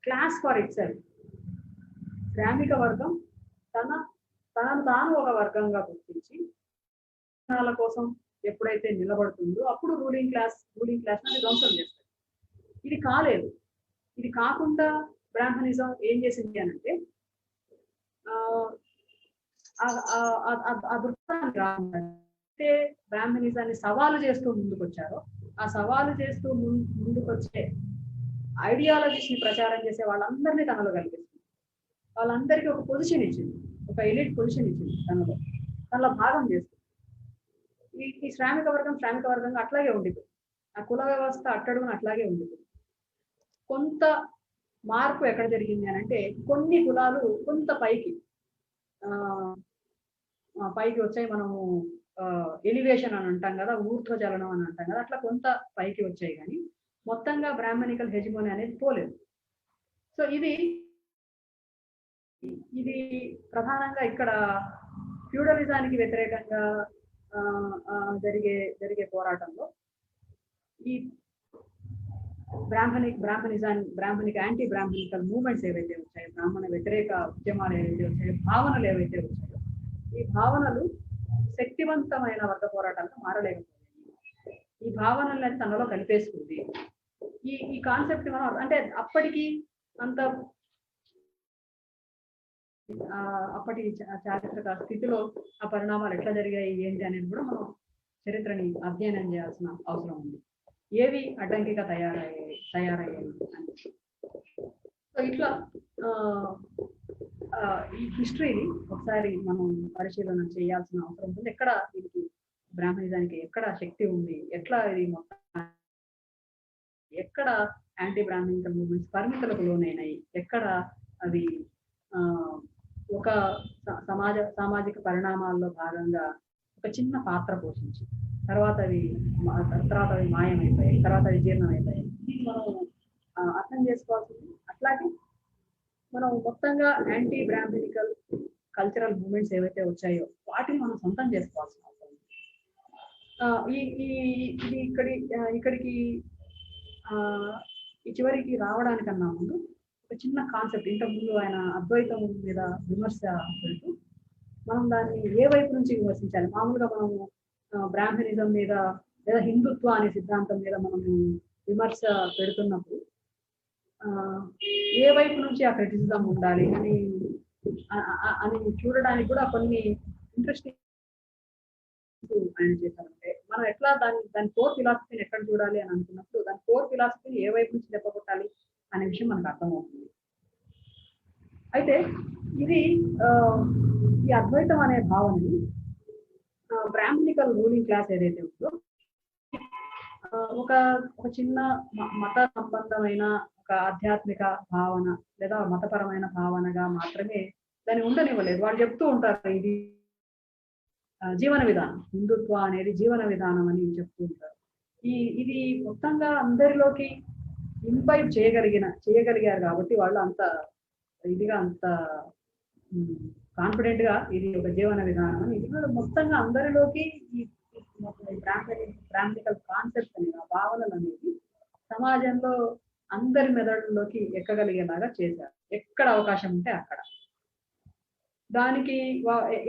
క్లాస్ ఫర్ ఇట్ సెల్ఫ్, శ్రామిక వర్గం తనను తాను ఒక వర్గంగా గుర్తించి కోసం ఎప్పుడైతే నిలబడుతుందో అప్పుడు రూలింగ్ క్లాస్ అని ధ్వంసం చేస్తారు. ఇది కాలేదు. ఇది కాకుండా బ్రాహ్మణిజం ఏం చేసింది అని అంటే, ఆ దృక్పథాన్ని రాకుంటే బ్రాహ్మణిజాన్ని సవాలు చేస్తూ ముందుకు వచ్చారో, ఆ సవాలు చేస్తూ ముందుకొచ్చే ఐడియాలజీస్ ని ప్రచారం చేసే వాళ్ళందరినీ తనలో కలిగిస్తుంది. వాళ్ళందరికీ ఒక పొజిషన్ ఇచ్చింది, ఒక ఎలిట్ పొజిషన్ ఇచ్చింది, తనలో భాగం చేస్తుంది. ఈ శ్రామిక వర్గంగా అట్లాగే ఉండిపోయింది. ఆ కుల వ్యవస్థ అట్టడుగున అట్లాగే ఉండిపోయింది. కొంత మార్పు ఎక్కడ జరిగింది అని అంటే, కొన్ని కులాలు కొంత పైకి వచ్చాయి. మనము ఎలివేషన్ అని అంటాం కదా, ఊర్ధ్వజలనం అని అంటాం కదా, అట్లా కొంత పైకి వచ్చాయి. కానీ మొత్తంగా బ్రాహ్మణికల్ హెజిమోనీ అనేది పోలేదు. సో ఇది ప్రధానంగా ఇక్కడ ఫ్యూడలిజానికి వ్యతిరేకంగా జరిగే పోరాటంలో ఈ బ్రాహ్మణిక యాంటీ బ్రాహ్మణికల్ మూవ్మెంట్స్ ఏవైతే వచ్చాయో, బ్రాహ్మణ వ్యతిరేక ఉద్యమాలు ఏవైతే వచ్చాయో, భావనలు ఏవైతే వచ్చాయో, ఈ భావనలు శక్తివంతమైన వర్గ పోరాటాలకు మారలేకపోయాయి. ఈ భావనల్ని తనలో కలిపేసుకుంది. ఈ కాన్సెప్ట్ మనం అంటే అప్పటికి అంత అప్పటి చారిత్రక స్థితిలో ఆ పరిణామాలు ఎట్లా జరిగాయి ఏంటి అనేది కూడా మనం చరిత్రని అధ్యయనం చేయాల్సిన అవసరం ఉంది. ఏవి అడ్డంకిగా తయారయ్యాయి అని. సో ఇట్లా ఈ హిస్టరీని ఒకసారి మనం పరిశీలన చేయాల్సిన అవసరం ఉంటుంది. ఎక్కడ దీనికి బ్రాహ్మణిజానికి ఎక్కడ శక్తి ఉంది, ఎట్లా ఇది మొత్తం, ఎక్కడ యాంటీ బ్రాహ్మణికల్ మూవ్మెంట్స్ పరిమితులకు లోనైనాయి, ఎక్కడ అవి ఒక సామాజిక పరిణామాల్లో భాగంగా ఒక చిన్న పాత్ర పోషించి తర్వాత అవి మాయమైపోయాయి, తర్వాత అవి జీర్ణమైపోయాయి. దీన్ని మనం అర్థం చేసుకోవాల్సింది. అట్లాగే మనం మొత్తంగా యాంటీ బ్రాహ్మణికల్ కల్చరల్ మూవ్మెంట్స్ ఏవైతే వచ్చాయో వాటిని మనం సొంతం చేసుకోవాల్సిన అవసరం ఉంది. ఇది ఇక్కడికి ఈ చివరికి రావడానికన్నా ముందు ఒక చిన్న కాన్సెప్ట్, ఇంతకుముందు ఆయన అద్వైతం మీద విమర్శ పెడుతూ మనం దాన్ని ఏ వైపు నుంచి విమర్శించాలి. మామూలుగా మనము బ్రాహ్మణిజం మీద లేదా హిందుత్వ అనే సిద్ధాంతం మీద మనము విమర్శ పెడుతున్నప్పుడు ఏ వైపు నుంచి ఆ క్రిటిసిజం ఉండాలి అని చూడడానికి కూడా కొన్ని ఇంట్రెస్టింగ్ ఆయన చేశారంటే, మనం ఎట్లా దాని కోర్ ఫిలాసఫీని ఎక్కడ చూడాలి అని అనుకున్నప్పుడు దాని కోర్ ఫిలాసఫీని ఏ వైపు నుంచి చెప్పగొట్టాలి అనే విషయం మనకు అర్థమవుతుంది. అయితే ఇది ఈ అద్వైతం అనే భావనని బ్రాహ్మణికల్ రూలింగ్ క్లాస్ ఏదైతే ఉందో ఒక చిన్న మత సంబంధమైన ఒక ఆధ్యాత్మిక భావన లేదా మతపరమైన భావనగా మాత్రమే దాన్ని ఉండనివ్వలేదు. వాళ్ళు చెప్తూ ఉంటారు ఇది జీవన విధానం, హిందుత్వ అనేది జీవన విధానం అని చెప్తూ ఉంటారు. ఇది మొత్తంగా అందరిలోకి ఇన్వైట్ చేయగలిగారు కాబట్టి వాళ్ళు అంత ఇదిగా అంత కాన్ఫిడెంట్ గా ఇది ఒక జీవన విధానం అని ఇది మొత్తంగా అందరిలోకి ఈ బ్రాహ్మణికల్ కాన్సెప్ట్ అనేది ఆ భావనలు అనేది సమాజంలో అందరి మెదడుల్లోకి ఎక్కగలిగేలాగా చేశారు. ఎక్కడ అవకాశం ఉంటే అక్కడ దానికి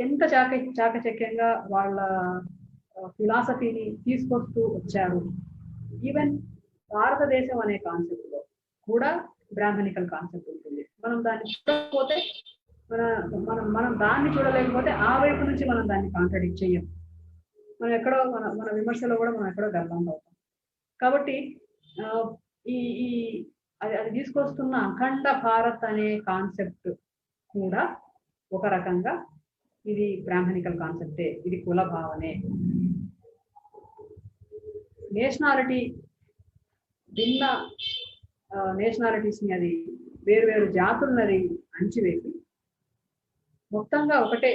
ఎంత చాకచక్యంగా వాళ్ళ ఫిలాసఫీని తీసుకొస్తూ వచ్చారు. ఈవెన్ భారతదేశం అనే కాన్సెప్ట్ లో కూడా బ్రాహ్మణికల్ కాన్సెప్ట్ ఉంటుంది. మనం దాన్ని చూడకపోతే మనం దాన్ని చూడలేకపోతే ఆ వైపు నుంచి మనం దాన్ని కాంట్రడిక్ట్ చెయ్యం. మనం ఎక్కడో మన విమర్శలో కూడా మనం ఎక్కడో గర్వం అవుతాం. కాబట్టి అది తీసుకొస్తున్న అఖండ భారత్ అనే కాన్సెప్ట్ కూడా ఒక రకంగా ఇది బ్రాహ్మణికల్ కాన్సెప్టే, ఇది కుల భావనే. నేషనాలిటీ భిన్న నేషనాలిటీస్ ని అది వేరు జాతులది అంచివేసి మొత్తంగా ఒకటే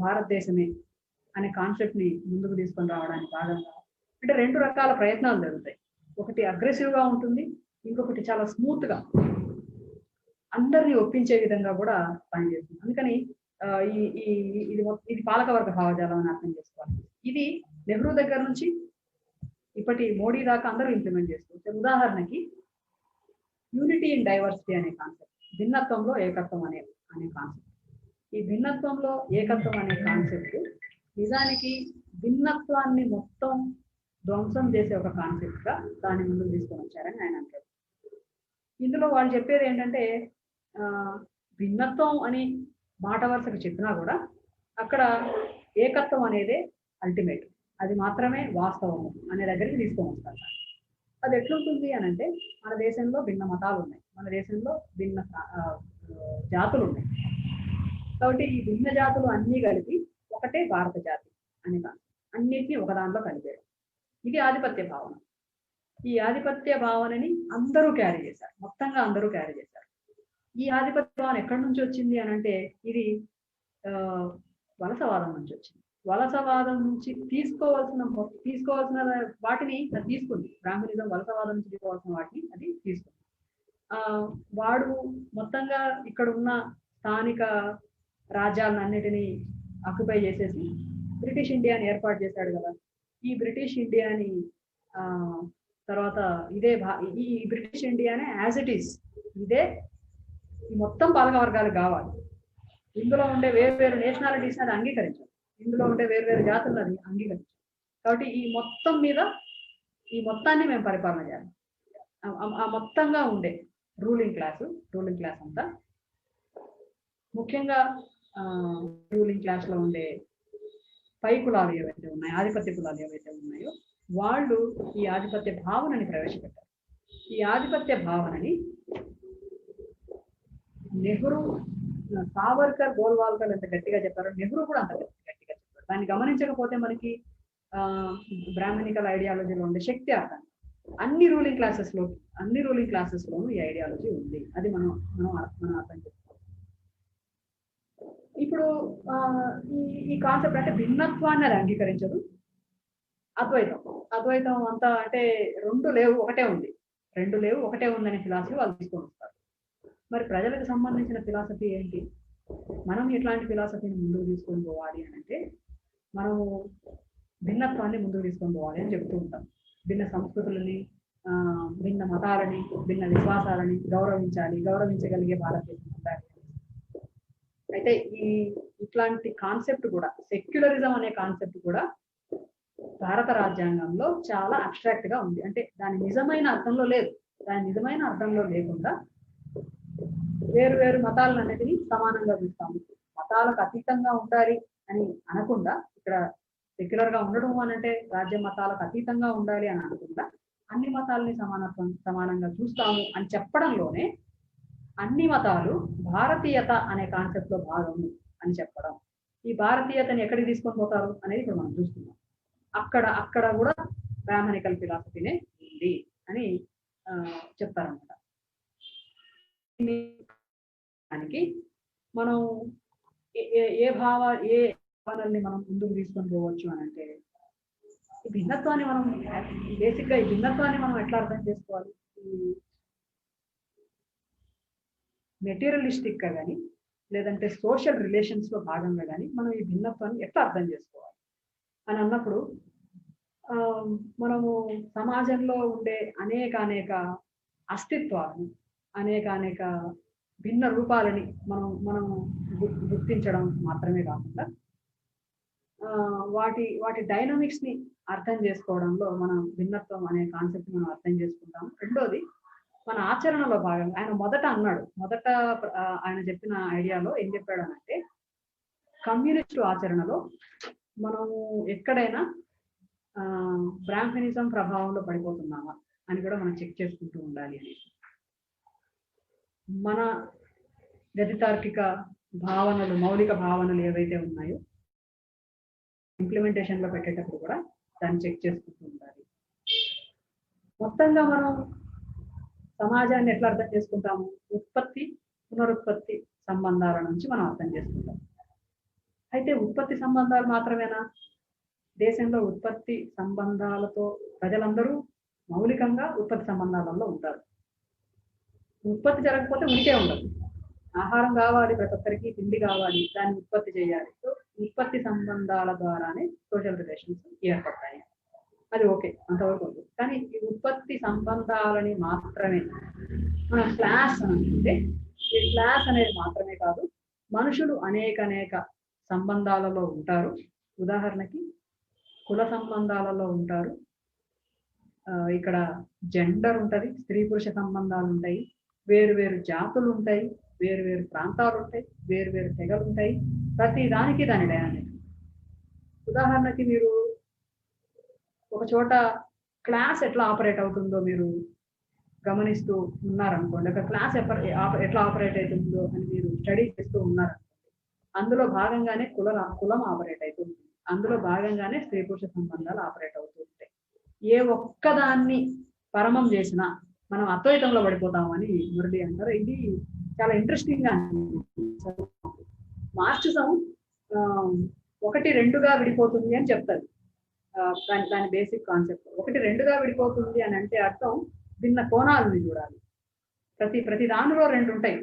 భారతదేశమే అనే కాన్సెప్ట్ ని ముందుకు తీసుకొని రావడానికి భాగంగా అంటే రెండు రకాల ప్రయత్నాలు జరుగుతాయి. ఒకటి అగ్రెసివ్ గా ఉంటుంది, ఇంకొకటి చాలా స్మూత్ గా అందరినీ ఒప్పించే విధంగా కూడా పనిచేస్తుంది. అందుకని ఇది పాలకవర్గ భావజాలం అని అర్థం చేసుకోవాలి. ఇది నెహ్రూ దగ్గర నుంచి ఇప్పటి మోడీ దాకా అందరూ ఇంప్లిమెంట్ చేస్తారు. ఉదాహరణకి యూనిటీ ఇన్ డైవర్సిటీ అనే కాన్సెప్ట్, భిన్నత్వంలో ఏకత్వం అనే కాన్సెప్ట్. ఈ భిన్నత్వంలో ఏకత్వం అనే కాన్సెప్ట్ నిజానికి భిన్నత్వాన్ని మొత్తం ధ్వంసం చేసే ఒక కాన్సెప్ట్ గా దాన్ని ముందుకు తీసుకొని వచ్చారని ఆయన అంటారు. ఇందులో వాళ్ళు చెప్పేది ఏంటంటే భిన్నత్వం అని మాట వరుసకు చెప్పినా కూడా అక్కడ ఏకత్వం అనేదే అల్టిమేట్, అది మాత్రమే వాస్తవము అనే దగ్గరికి తీసుకొని వస్తారు. అది ఎట్లుంటుంది అని అంటే మన దేశంలో భిన్న మతాలు ఉన్నాయి, మన దేశంలో భిన్న జాతులు ఉన్నాయి. కాబట్టి ఈ భిన్న జాతులు అన్నీ కలిపి ఒకటే భారత జాతి అని కాదు, అన్నిటినీ ఒక దాంట్లో కలిపారు. ఇది ఆధిపత్య భావన. ఈ ఆధిపత్య భావనని అందరూ క్యారీ చేశారు, మొత్తంగా అందరూ క్యారీ చేశారు. ఈ ఆధిపత్య భావన ఎక్కడి నుంచి వచ్చింది అని అంటే ఇది వలసవాదం నుంచి వచ్చింది. వలసవాదం నుంచి తీసుకోవాల్సిన వాటిని అది తీసుకుంది. బ్రాహ్మణిజం వలసవాదం నుంచి తీసుకోవాల్సిన వాటిని అది తీసుకుంది. వాడు మొత్తంగా ఇక్కడ ఉన్న స్థానిక రాజ్యాలన్నిటినీ ఆక్యుపై చేసేసి బ్రిటిష్ ఇండియాని ఏర్పాటు చేశాడు కదా. ఈ బ్రిటిష్ ఇండియాని తర్వాత ఈ బ్రిటిష్ ఇండియానే యాజ్ ఇట్ ఈస్ ఇదే ఈ మొత్తం పాలక వర్గాలకు కావాలి. ఇందులో ఉండే వేరు నేషనాలిటీస్ అది అంగీకరించాలి, ఇందులో ఉండే వేరు జాతులను అది అంగీకరించాలి. కాబట్టి ఈ మొత్తాన్ని మేము పరిపాలన చేయాలి. ఆ మొత్తంగా ఉండే రూలింగ్ క్లాస్ అంతా, ముఖ్యంగా రూలింగ్ క్లాస్ లో ఉండే పై కులాలు ఏవైతే ఉన్నాయో, ఆధిపత్య కులాలు ఏవైతే ఉన్నాయో, వాళ్ళు ఈ ఆధిపత్య భావనని ప్రవేశపెట్టారు. ఈ ఆధిపత్య భావనని నెహ్రూ, సావర్కర్, గోల్వాల్కర్ ఎంత గట్టిగా చెప్పారో లోనెహ్రూ కూడా అంత గట్టిగా చెప్పారు. దాన్ని గమనించకపోతే మనకి బ్రాహ్మణికల్ ఐడియాలజీలో ఉండే శక్తి అర్థం. అన్ని రూలింగ్ క్లాసెస్ లోనూ ఈ ఐడియాలజీ ఉంది. అది మనం అర్థం చేసుకోవాలి. ఇప్పుడు ఈ కాన్సెప్ట్ అంటే భిన్నత్వాన్ని అది అంగీకరించదు. అద్వైతం అంతా అంటే రెండు లేవు ఒకటే ఉంది, ఒకటే ఉందనే ఫిలాసఫీ వాళ్ళు తీసుకొని వస్తారు. మరి ప్రజలకు సంబంధించిన ఫిలాసఫీ ఏంటి? మనం ఎట్లాంటి ఫిలాసఫీని ముందుకు తీసుకొని పోవాలి అని అంటే, మనము భిన్నత్వాన్ని ముందుకు తీసుకొని పోవాలి అని చెప్తూ ఉంటాం. భిన్న సంస్కృతులని, భిన్న మతాలని, భిన్న విశ్వాసాలని గౌరవించగలిగే భారతదేశం ఉండాలి. అయితే ఇట్లాంటి కాన్సెప్ట్ కూడా, సెక్యులరిజం అనే కాన్సెప్ట్ కూడా భారత రాజ్యాంగంలో చాలా అబ్స్ట్రాక్ట్ గా ఉంది. అంటే దాని నిజమైన అర్థంలో లేదు. దాని నిజమైన అర్థంలో లేకుండా వేరు మతాలన్నిటినీ సమానంగా చూస్తాము. మతాలకు అతీతంగా ఉండాలి అని అనకుండా, ఇక్కడ సెక్యులర్ గా ఉండడం అనంటే రాజ్య మతాలకు అతీతంగా ఉండాలి అని అనకుండా, అన్ని మతాలని సమానంగా చూస్తాము అని చెప్పడంలోనే అన్ని మతాలు భారతీయత అనే కాన్సెప్ట్ లో భాగము అని చెప్పడం. ఈ భారతీయతని ఎక్కడికి తీసుకొని పోతారు అనేది ఇప్పుడు మనం చూస్తున్నాం. అక్కడ కూడా బ్రాహ్మణికల్ ఫిలాసఫీనే ఉంది అని చెప్తారన్నమాట. దానికి మనం ఏ భావనల్ని మనం ముందుకు తీసుకొని పోవచ్చు అని అంటే, ఈ భిన్నత్వాన్ని మనం బేసిక్గా మనం ఎట్లా అర్థం చేసుకోవాలి? మెటీరియలిస్టిక్ గా కానీ లేదంటే సోషల్ రిలేషన్స్ లో భాగంగా కానీ మనం ఈ భిన్నత్వాన్ని ఎట్లా అర్థం చేసుకోవాలి అని అన్నప్పుడు, మనము సమాజంలో ఉండే అనేక అస్తిత్వాలను, అనేక భిన్న రూపాలని మనం గుర్తించడం మాత్రమే కాకుండా, వాటి డైనమిక్స్ ని అర్థం చేసుకోవడంలో మనం భిన్నత్వం అనే కాన్సెప్ట్ మనం అర్థం చేసుకుంటాం. రెండోది, మన ఆచరణలో భాగంగా ఆయన చెప్పిన ఐడియాలో ఏం చెప్పాడు అంటే, కమ్యూనిస్టు ఆచరణలో మనము ఎక్కడైనా బ్రాహ్మణిజం ప్రభావంలో పడిపోతున్నామా అని కూడా మనం చెక్ చేసుకుంటూ ఉండాలి అని. మన గతితార్కిక భావనలు, మౌలిక భావనలు ఏవైతే ఉన్నాయో ఇంప్లిమెంటేషన్ లో పెట్టేటప్పుడు కూడా దాన్ని చెక్ చేసుకుంటూ ఉండాలి. మొత్తంగా మనం సమాజాన్ని ఎట్లా అర్థం చేసుకుంటాము? ఉత్పత్తి, పునరుత్పత్తి సంబంధాల నుంచి మనం అర్థం చేసుకుంటాం. అయితే ఉత్పత్తి సంబంధాలు మాత్రమేనా? దేశంలో ఉత్పత్తి సంబంధాలతో ప్రజలందరూ మౌలికంగా ఉత్పత్తి సంబంధాలలో ఉంటారు. ఉత్పత్తి జరగకపోతే ఉనికే ఉండదు. ఆహారం కావాలి, ప్రతి ఒక్కరికి తిండి కావాలి, దాన్ని ఉత్పత్తి చేయాలి. సో ఉత్పత్తి సంబంధాల ద్వారానే సోషల్ రిలేషన్స్ ఏర్పడతాయి. అది ఓకే, అంతవరకు ఉంది. కానీ ఈ ఉత్పత్తి సంబంధాలని మాత్రమే మన క్లాస్ అని అనుకుంటే, ఈ క్లాస్ అనేది మాత్రమే కాదు, మనుషులు అనేక సంబంధాలలో ఉంటారు. ఉదాహరణకి కుల సంబంధాలలో ఉంటారు, ఇక్కడ జెండర్ ఉంటుంది, స్త్రీ పురుష సంబంధాలు ఉంటాయి, వేరు జాతులు ఉంటాయి, వేరు ప్రాంతాలు ఉంటాయి, వేరు తెగలు ఉంటాయి. ప్రతి దానికి దాని డైనామిక్. ఉదాహరణకి మీరు ఒక చోట క్లాస్ ఎట్లా ఆపరేట్ అవుతుందో మీరు గమనిస్తూ ఉన్నారనుకోండి, ఒక క్లాస్ ఎట్లా ఆపరేట్ అవుతుందో అని మీరు స్టడీ చేస్తూ ఉన్నారనుకోండి, అందులో భాగంగానే కులం ఆపరేట్ అవుతుంది, అందులో భాగంగానే స్త్రీ పురుష సంబంధాలు ఆపరేట్ అవుతూ ఉంటాయి. ఏ ఒక్కదాన్ని పరమం చేసినా మనం అద్వైతంలో పడిపోతామని మురళి అంటారు. ఇది చాలా ఇంట్రెస్టింగ్ గా అనిపిస్తుంది. మార్క్సిజం 1-2గా విడిపోతుంది అని చెప్తారు. దాని బేసిక్ కాన్సెప్ట్ 1-2గా విడిపోతుంది అని అంటే అర్థం భిన్న కోణాలని చూడాలి. ప్రతి దానిలో 2 ఉంటాయి,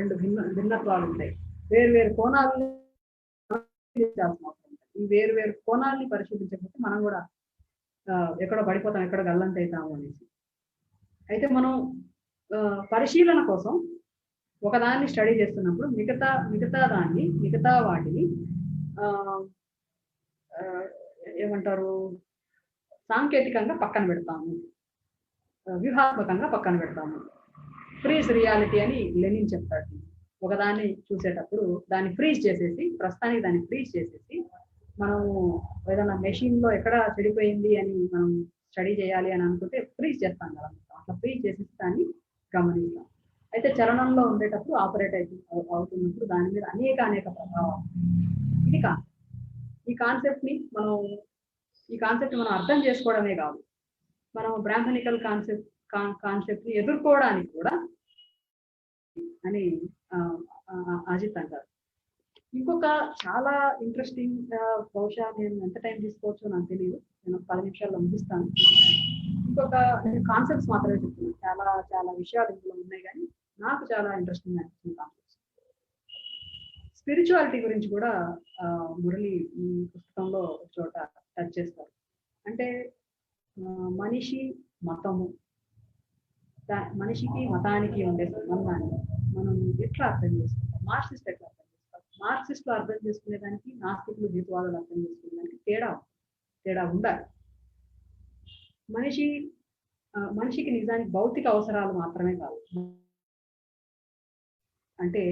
రెండు భిన్నత్వాలు ఉంటాయి. వేరు కోణాలని పరిశీలించాల్సిన అవసరం ఉంటుంది. ఈ వేరు కోణాలని పరిశీలించకపోతే మనం కూడా ఎక్కడో పడిపోతాం, ఎక్కడో గల్లంత అవుతాము అనేసి. అయితే మనం పరిశీలన కోసం ఒకదాన్ని స్టడీ చేస్తున్నప్పుడు మిగతా వాటిని ఏమంటారు, సాంకేతికంగా పక్కన పెడతాము. వ్యూహాత్మకంగా పక్కన పెడతాము. ఫ్రీజ్ రియాలిటీ అని లెనిన్ చెప్తాడు. ఒకదాన్ని చూసేటప్పుడు దాన్ని ఫ్రీజ్ చేసేసి, ప్రస్తుతానికి దాన్ని ఫ్రీజ్ చేసేసి, మనము ఏదైనా మెషిన్ లో ఎక్కడ చెడిపోయింది అని మనం స్టడీ చేయాలి అని అనుకుంటే ఫ్రీజ్ చేస్తాం కదా, అట్లా ఫ్రీజ్ చేసేసి దాన్ని గమనిస్తాం. అయితే చలనంలో ఉండేటప్పుడు ఆపరేట్ అవుతున్నప్పుడు దాని మీద అనేక ప్రభావాలు. ఇది ఈ కాన్సెప్ట్ మనం అర్థం చేసుకోవడమే కాదు, మనం బ్రాహ్మణికల్ కాన్సెప్ట్ ని ఎదుర్కోవడానికి కూడా అని అజిత్ అంటారు. ఇంకొక చాలా ఇంట్రెస్టింగ్, బహుశా నేను ఎంత టైం తీసుకోవచ్చో నాకు తెలియదు, నేను 10 నిమిషాల్లో ముగిస్తాను. ఇంకొక కాన్సెప్ట్స్ మాత్రమే చెప్తున్నాను, చాలా చాలా విషయాలు ఇందులో ఉన్నాయి, కానీ నాకు చాలా ఇంట్రెస్టింగ్ అనిపిస్తుంది కాన్సెప్ట్స్. స్పిరిచువాలిటీ గురించి కూడా మురళి ఈ పుస్తకంలో ఒక చోట టచ్ చేస్తారు. అంటే మనిషి మతము, మనిషికి మతానికి ఉండే సంబంధాన్ని మనం ఎట్లా అర్థం చేసుకుంటాం, మార్క్సిస్ట్ ఎట్లా అర్థం చేసుకుంటాం, మార్క్సిస్టులు అర్థం చేసుకునేదానికి నాస్తికులు హేతువాదులు అర్థం చేసుకునేదానికి తేడా ఉండాలి. మనిషికి నిజానికి భౌతిక అవసరాలు మాత్రమే కాదు, అంటే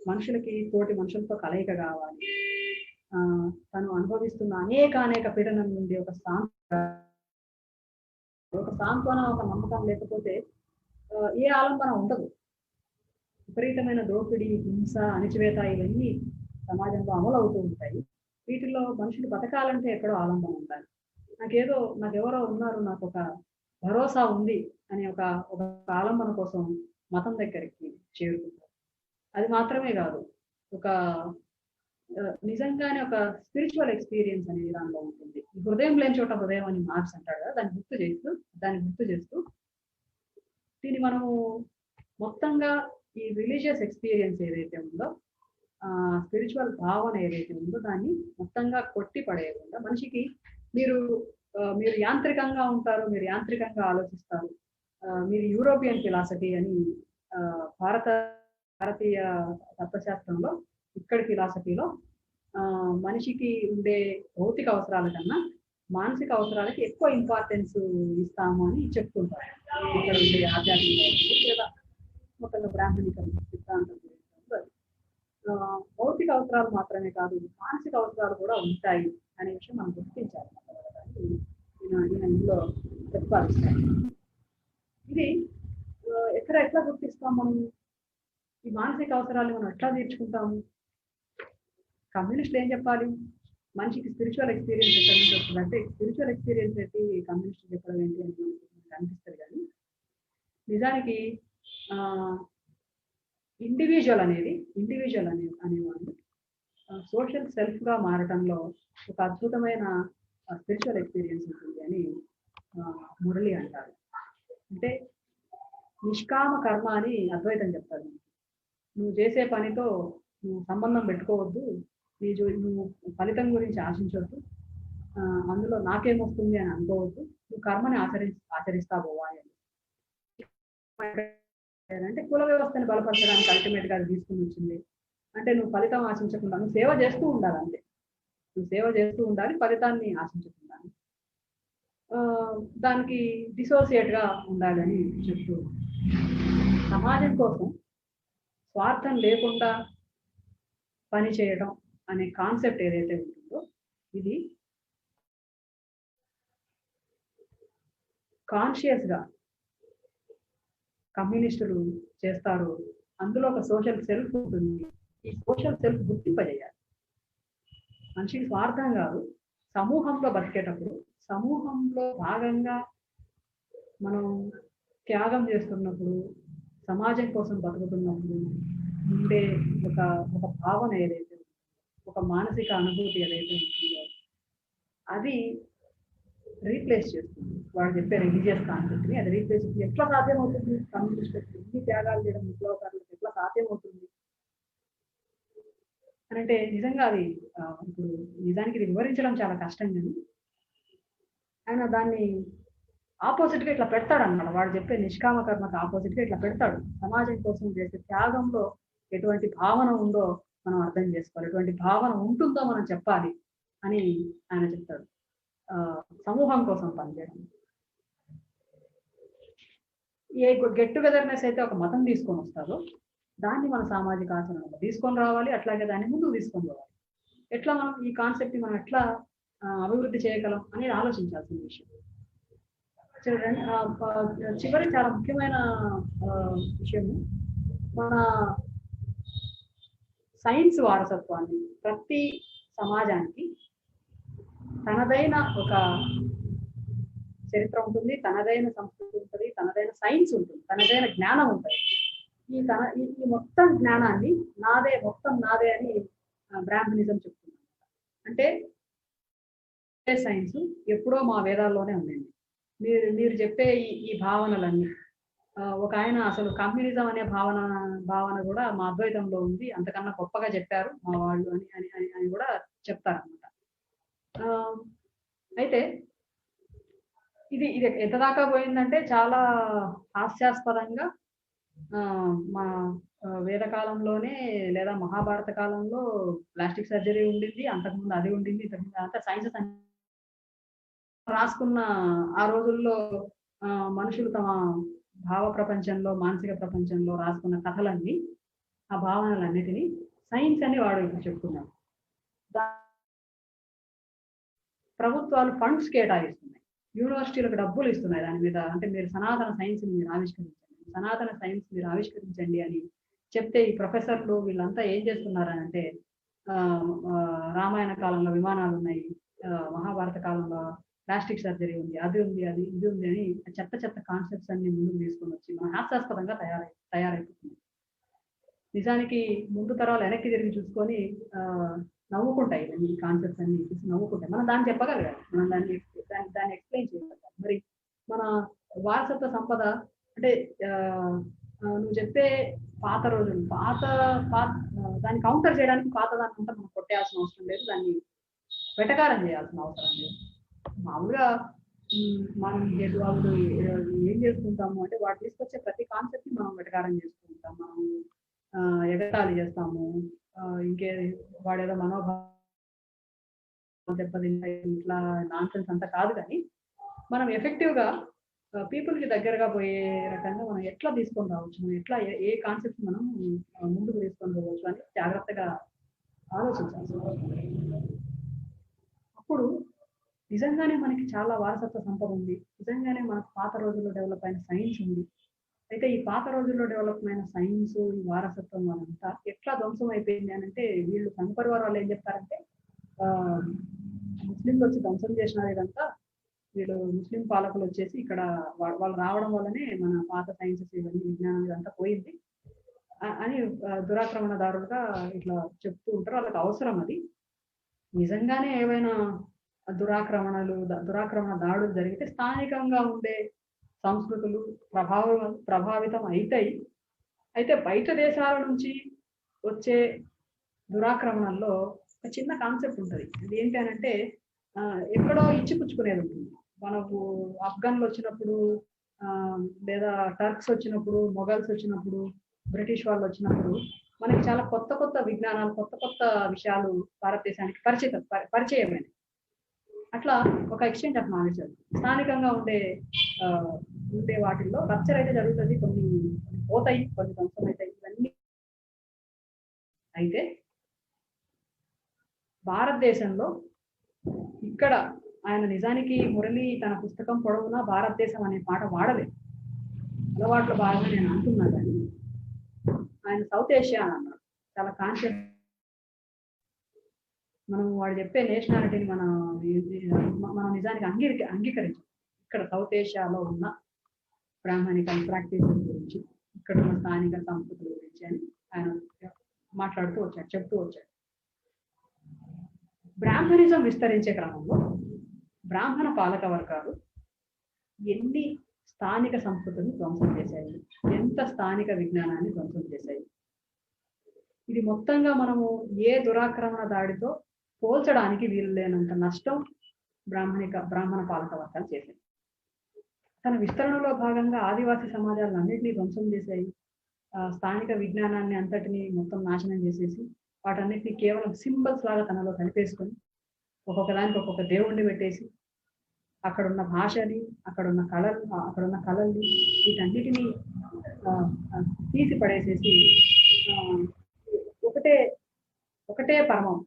మనుషులకి తోటి మనుషులతో కలయిక కావాలి, తను అనుభవిస్తున్న అనేక పీడనం నుండి ఒక సాంత్వన, ఒక నమ్మకం లేకపోతే ఏ ఆలంబన ఉండదు. విపరీతమైన దోపిడీ, హింస, అణిచివేత ఇవన్నీ సమాజంలో అమలు అవుతూ ఉంటాయి. వీటిల్లో మనుషులు బతకాలంటే ఎక్కడో ఆలంబన ఉండాలి. నాకెవరో ఉన్నారు, నాకు ఒక భరోసా ఉంది అనే ఒక ఆలంబన కోసం మతం దగ్గరికి చేరుకుంటారు. అది మాత్రమే కాదు, ఒక నిజంగానే ఒక స్పిరిచువల్ ఎక్స్పీరియన్స్ అనేది దానిలో ఉంటుంది. హృదయం లేని చోట హృదయం అని మార్క్స్ అంటాడు కదా, దాన్ని గుర్తు చేస్తూ దీన్ని మనము మొత్తంగా ఈ రిలీజియస్ ఎక్స్పీరియన్స్ ఏదైతే ఉందో, స్పిరిచువల్ భావన ఏదైతే ఉందో దాన్ని మొత్తంగా కొట్టి పడేయకుండా, మనిషికి మీరు యాంత్రికంగా ఉంటారు, మీరు యాంత్రికంగా ఆలోచిస్తారు, మీరు యూరోపియన్ ఫిలాసఫీ అని భారతీయ తత్వశాస్త్రంలో, ఇక్కడి ఫిలాసఫీలో మనిషికి ఉండే భౌతిక అవసరాల కన్నా మానసిక అవసరాలకి ఎక్కువ ఇంపార్టెన్స్ ఇస్తాము అని చెప్తుంటారు. ఇక్కడ ఉండే ఆధ్యాత్మిక లేదా మొత్తంగా బ్రాహ్మణిక సిద్ధాంతం భౌతిక అవసరాలు మాత్రమే కాదు, మానసిక అవసరాలు కూడా ఉంటాయి అనే విషయం మనం గుర్తించాలి. ఇందులో ప్రతిపాదిస్తాం. ఇది ఎట్లా గుర్తిస్తాం మనం? ఈ మానసిక అవసరాలు మనం ఎట్లా తీర్చుకుంటాము? కమ్యూనిస్టులు ఏం చెప్పాలి? మనిషికి స్పిరిచువల్ ఎక్స్పీరియన్స్ ఎక్కడి నుంచి వస్తుందంటే, స్పిరిచువల్ ఎక్స్పీరియన్స్ అయితే కమ్యూనిస్టులు చెప్పడం ఏంటి అని మనకు అనిపిస్తుంది. కానీ నిజానికి ఇండివిజువల్ అనేవాళ్ళు సోషల్ సెల్ఫ్ గా మారటంలో ఒక అద్భుతమైన స్పిరిచువల్ ఎక్స్పీరియన్స్ ఉంటుంది అని మురళి అంటారు. అంటే నిష్కామ కర్మ అని అద్వైతం చెప్తారు. నువ్వు చేసే పనితో నువ్వు సంబంధం పెట్టుకోవద్దు, నువ్వు ఫలితం గురించి ఆశించవద్దు, అందులో నాకేమొస్తుంది అని అనుకోవద్దు, నువ్వు కర్మని ఆచరిస్తా పోవాలి. అంటే కుల వ్యవస్థని బలపరచడానికి అల్టిమేట్ గా తీసుకుని వచ్చింది. అంటే నువ్వు ఫలితం ఆశించకుండా నువ్వు సేవ చేస్తూ ఉండాలి, అంతే. నువ్వు సేవ చేస్తూ ఉండాలి, ఫలితాన్ని ఆశించకుండా, దానికి డిసోసియేట్ గా ఉండాలని చెప్తూ, సమాజం కోసం స్వార్థం లేకుండా పని చేయడం అనే కాన్సెప్ట్ ఏదైతే ఉంటుందో, ఇది కాన్షియస్ గా కమ్యూనిస్టులు చేస్తారు. అందులో ఒక సోషల్ సెల్ఫ్ ఉంటుంది. ఈ సోషల్ సెల్ఫ్ గుర్తింపజేయాలి. మనిషికి స్వార్థం కాదు, సమూహంలో బతికేటప్పుడు, సమూహంలో భాగంగా మనం త్యాగం చేస్తున్నప్పుడు, సమాజం కోసం బతుకుతున్నప్పుడు ఉండే ఒక భావన ఏదైతే ఉంటుందో, ఒక మానసిక అనుభూతి ఏదైతే ఉంటుందో, అది రీప్లేస్ చేస్తుంది. వాళ్ళు చెప్పే రిలీజియస్ కాన్సెప్ట్ ని అది రీప్లేస్ చేస్తుంది. ఎట్లా సాధ్యమవుతుంది? కమ్యూనిస్టులకు ఇన్ని త్యాగాలు చేయడం, విప్లవకారులకు ఎట్లా సాధ్యమవుతుంది అని అంటే, నిజంగా అది ఇప్పుడు నిజానికి ఇది వివరించడం చాలా కష్టం. కానీ ఆయన దాన్ని ఆపోజిట్ గా ఇట్లా పెడతాడు అన్నమాట. వాడు చెప్పే నిష్కామ కర్మకు ఆపోజిట్ గా ఇట్లా పెడతాడు. సమాజం కోసం చేసే త్యాగంలో ఎటువంటి భావన ఉందో మనం అర్థం చేసుకోవాలి, ఎటువంటి భావన ఉంటుందో మనం చెప్పాలి అని ఆయన చెప్తాడు. సమూహం కోసం పనిచేయడం. ఏ గెట్ టుగెదర్నెస్ అయితే ఒక మతం తీసుకొని వస్తారో దాన్ని మన సామాజిక ఆచరణలో తీసుకొని రావాలి, అట్లాగే దాన్ని ముందుకు తీసుకొని రావాలి. ఎట్లా మనం ఈ కాన్సెప్ట్ మనం ఎట్లా అభివృద్ధి చేయగలం అనేది ఆలోచించాల్సిన విషయం. చివరి చాలా ముఖ్యమైన విషయం, మన సైన్స్ వారసత్వాన్ని ప్రతి సమాజానికి తనదైన ఒక చరిత్ర ఉంటుంది, తనదైన సంస్కృతి ఉంటుంది, తనదైన సైన్స్ ఉంటుంది, తనదైన జ్ఞానం ఉంటుంది. ఈ మొత్తం జ్ఞానాన్ని మొత్తం నాదే అని బ్రాహ్మణిజం చెప్తుంది. అంటే సైన్స్ ఎప్పుడో మా వేదాల్లోనే ఉందండి. మీరు చెప్పే ఈ భావనలన్నీ, ఒక ఆయన అసలు కమ్యూనిజం అనే భావన కూడా మా అద్వైతంలో ఉంది, అంతకన్నా గొప్పగా చెప్పారు మా వాళ్ళు అని కూడా చెప్తారు అనమాట. అయితే ఇది ఎంత దాకా పోయిందంటే చాలా హాస్యాస్పదంగా మా వేదకాలంలోనే లేదా మహాభారత కాలంలో ప్లాస్టిక్ సర్జరీ ఉండింది, అంతకుముందు అది ఉండింది, ఇంతకుముందు అంతా సైన్స్ రాసుకున్న ఆ రోజుల్లో మనుషులు తమ భావ ప్రపంచంలో, మానసిక ప్రపంచంలో రాసుకున్న కథలన్నీ, ఆ భావనలన్నిటినీ సైన్స్ అని వాడు ఇప్పుడు చెప్తున్నాడు. ప్రభుత్వాలు ఫండ్స్ కేటాయిస్తున్నాయి, యూనివర్సిటీలకు డబ్బులు ఇస్తున్నాయి దాని మీద. అంటే మీరు సనాతన సైన్స్ మీరు ఆవిష్కరించండి అని చెప్తే ఈ ప్రొఫెసర్లు వీళ్ళంతా ఏం చేస్తున్నారంటే రామాయణ కాలంలో విమానాలు ఉన్నాయి, మహాభారత కాలంలో ప్లాస్టిక్ సర్జరీ ఉంది, అది ఉంది, ఇది ఉంది అని చెత్త కాన్సెప్ట్స్ అన్ని ముందుకు తీసుకొని వచ్చి మన హాస్యాస్పదంగా తయారైపోతుంది. నిజానికి ముందు తరాలు వెనక్కి తిరిగి చూసుకొని నవ్వుకుంటాయి ఈ కాన్సెప్ట్స్ అన్ని చూసి నవ్వుకుంటాయి. మనం దాన్ని చెప్పగలగాలి, మనం దాన్ని ఎక్స్ప్లెయిన్ చేయగలగాలి. మరి మన వారసత్వ సంపద అంటే నువ్వు చెప్పే పాత రోజులు దాన్ని కౌంటర్ చేయడానికి పాత దాన్ని అంతా మనం కొట్టేయాల్సిన అవసరం లేదు, దాన్ని వెటకారం చేయాల్సిన అవసరం లేదు. మామూలుగా మనం వాళ్ళు ఏం చేసుకుంటాము అంటే వాడు తీసుకొచ్చే ప్రతి కాన్సెప్ట్ ని మనం వెటకారం చేసుకుంటాం, మనం ఎగతాళి చేస్తాము, ఇంకే వాడేదో మనోభావం దెబ్బతింటే ఇట్లా నాన్సెన్స్ అంతా కాదు. కానీ మనం ఎఫెక్టివ్ గా పీపుల్ కి దగ్గరగా పోయే రకంగా మనం ఎట్లా తీసుకొని రావచ్చు, మనం ఎట్లా ఏ కాన్సెప్ట్ మనం ముందుకు తీసుకొని రావచ్చు అని జాగ్రత్తగా ఆలోచించాల్సి ఉంటుంది. అప్పుడు నిజంగానే మనకి చాలా వారసత్వ సంపద ఉంది, నిజంగానే మనకు పాత రోజుల్లో డెవలప్ అయిన సైన్స్ ఉంది. అయితే ఈ పాత రోజుల్లో డెవలప్ అయిన సైన్స్, ఈ వారసత్వం అదంతా ఎట్లా ధ్వంసం అయిపోయింది అని అంటే వీళ్ళు సంఘ పరివార వాళ్ళు ఏం చెప్తారంటే ముస్లింలు వచ్చి ధ్వంసం చేసినారు ఇదంతా, వీళ్ళు ముస్లిం పాలకులు వచ్చేసి ఇక్కడ వాళ్ళు రావడం వల్లనే మన పాత సైన్సెస్ ఇవన్నీ విజ్ఞానం ఇదంతా పోయింది అని దురాక్రమణదారులుగా ఇట్లా చెప్తూ ఉంటారు. వాళ్ళకి అవసరం అది. నిజంగానే ఏవైనా దురాక్రమణ దాడులు జరిగితే స్థానికంగా ఉండే సంస్కృతులు ప్రభావితం అవుతాయి. అయితే బయట దేశాల నుంచి వచ్చే దురాక్రమణల్లో ఒక చిన్న కాన్సెప్ట్ ఉంటుంది. అది ఏంటి అని అంటే ఎక్కడో ఇచ్చిపుచ్చుకునేది ఉంటుంది. మనకు ఆఫ్ఘన్లు వచ్చినప్పుడు లేదా టర్క్స్ వచ్చినప్పుడు, మొఘల్స్ వచ్చినప్పుడు, బ్రిటిష్ వాళ్ళు వచ్చినప్పుడు మనకి చాలా కొత్త విజ్ఞానాలు, కొత్త విషయాలు భారతదేశానికి పరిచయమైనవి. అట్లా ఒక ఎక్స్చేంజ్ ఆఫ్ నాలెడ్జ్ స్థానికంగా ఉండే వాటిల్లో రప్చర్ అయితే జరుగుతుంది, కొన్ని పోతాయి, కొన్ని ధ్వంసం అవుతాయి, ఇవన్నీ. అయితే భారతదేశంలో ఇక్కడ ఆయన నిజానికి మురళి తన పుస్తకం పొడవునా భారతదేశం అనే మాట వాడలేదు, అలవాట్ల భాగంగా నేను అంటున్నా. కానీ ఆయన సౌత్ ఏషియా అని అన్నాడు. చాలా కాన్షియస్ మనం వాడు చెప్పే నేషనాలిటీని మనం నిజానికి అంగీకరించాం. ఇక్కడ సౌత్ ఏషియాలో ఉన్న బ్రాహ్మణికల్ ప్రాక్టీసెస్ గురించి, ఇక్కడ ఉన్న స్థానిక సంస్కృతుల గురించి అని ఆయన మాట్లాడుతూ వచ్చాడు, చెప్తూ వచ్చాడు. బ్రాహ్మణిజం విస్తరించే క్రమంలో బ్రాహ్మణ పాలక వర్గాలు ఎన్ని స్థానిక సంస్కృతులను ధ్వంసం చేశాయి, ఎంత స్థానిక విజ్ఞానాన్ని ధ్వంసం చేశాయి. ఇది మొత్తంగా మనము ఏ దురాక్రమణ దాడితో పోల్చడానికి వీలు లేనంత నష్టం బ్రాహ్మణ పాలక వర్గాలు చేశాయి. తన విస్తరణలో భాగంగా ఆదివాసీ సమాజాలను అన్నింటినీ ధ్వంసం చేశాయి, స్థానిక విజ్ఞానాన్ని అంతటినీ మొత్తం నాశనం చేసేసి వాటన్నిటినీ కేవలం సింబల్స్ లాగా తనలో కలిపేసుకొని ఒక్కొక్క దానికి ఒక్కొక్క దేవుణ్ణి పెట్టేసి అక్కడున్న భాషని, అక్కడున్న కళల్ని వీటన్నిటినీ తీసి పడేసేసి ఒకటే పరమం,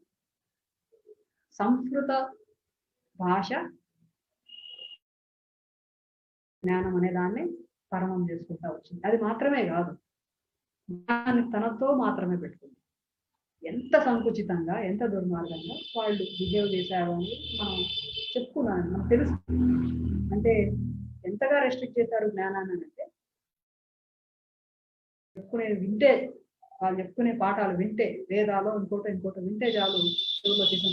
సంస్కృత భాష జ్ఞానం అనే దాన్ని పరమం చేసుకుంటా వచ్చింది. అది మాత్రమే కాదు, జ్ఞానాన్ని తనతో మాత్రమే పెట్టుకుంది. ఎంత సంకుచితంగా, ఎంత దుర్మార్గంగా వాళ్ళు బిహేవ్ చేశారు అని మనం చెప్పుకున్నాను, మనకు తెలుసు. అంటే ఎంతగా రెస్ట్రిక్ట్ చేశారు జ్ఞానాన్ని అంటే, వింటే, వాళ్ళు చెప్పుకునే పాఠాలు వింటే, వేదాలో ఇంకోటి వింటే చాలు చెవులో తీసం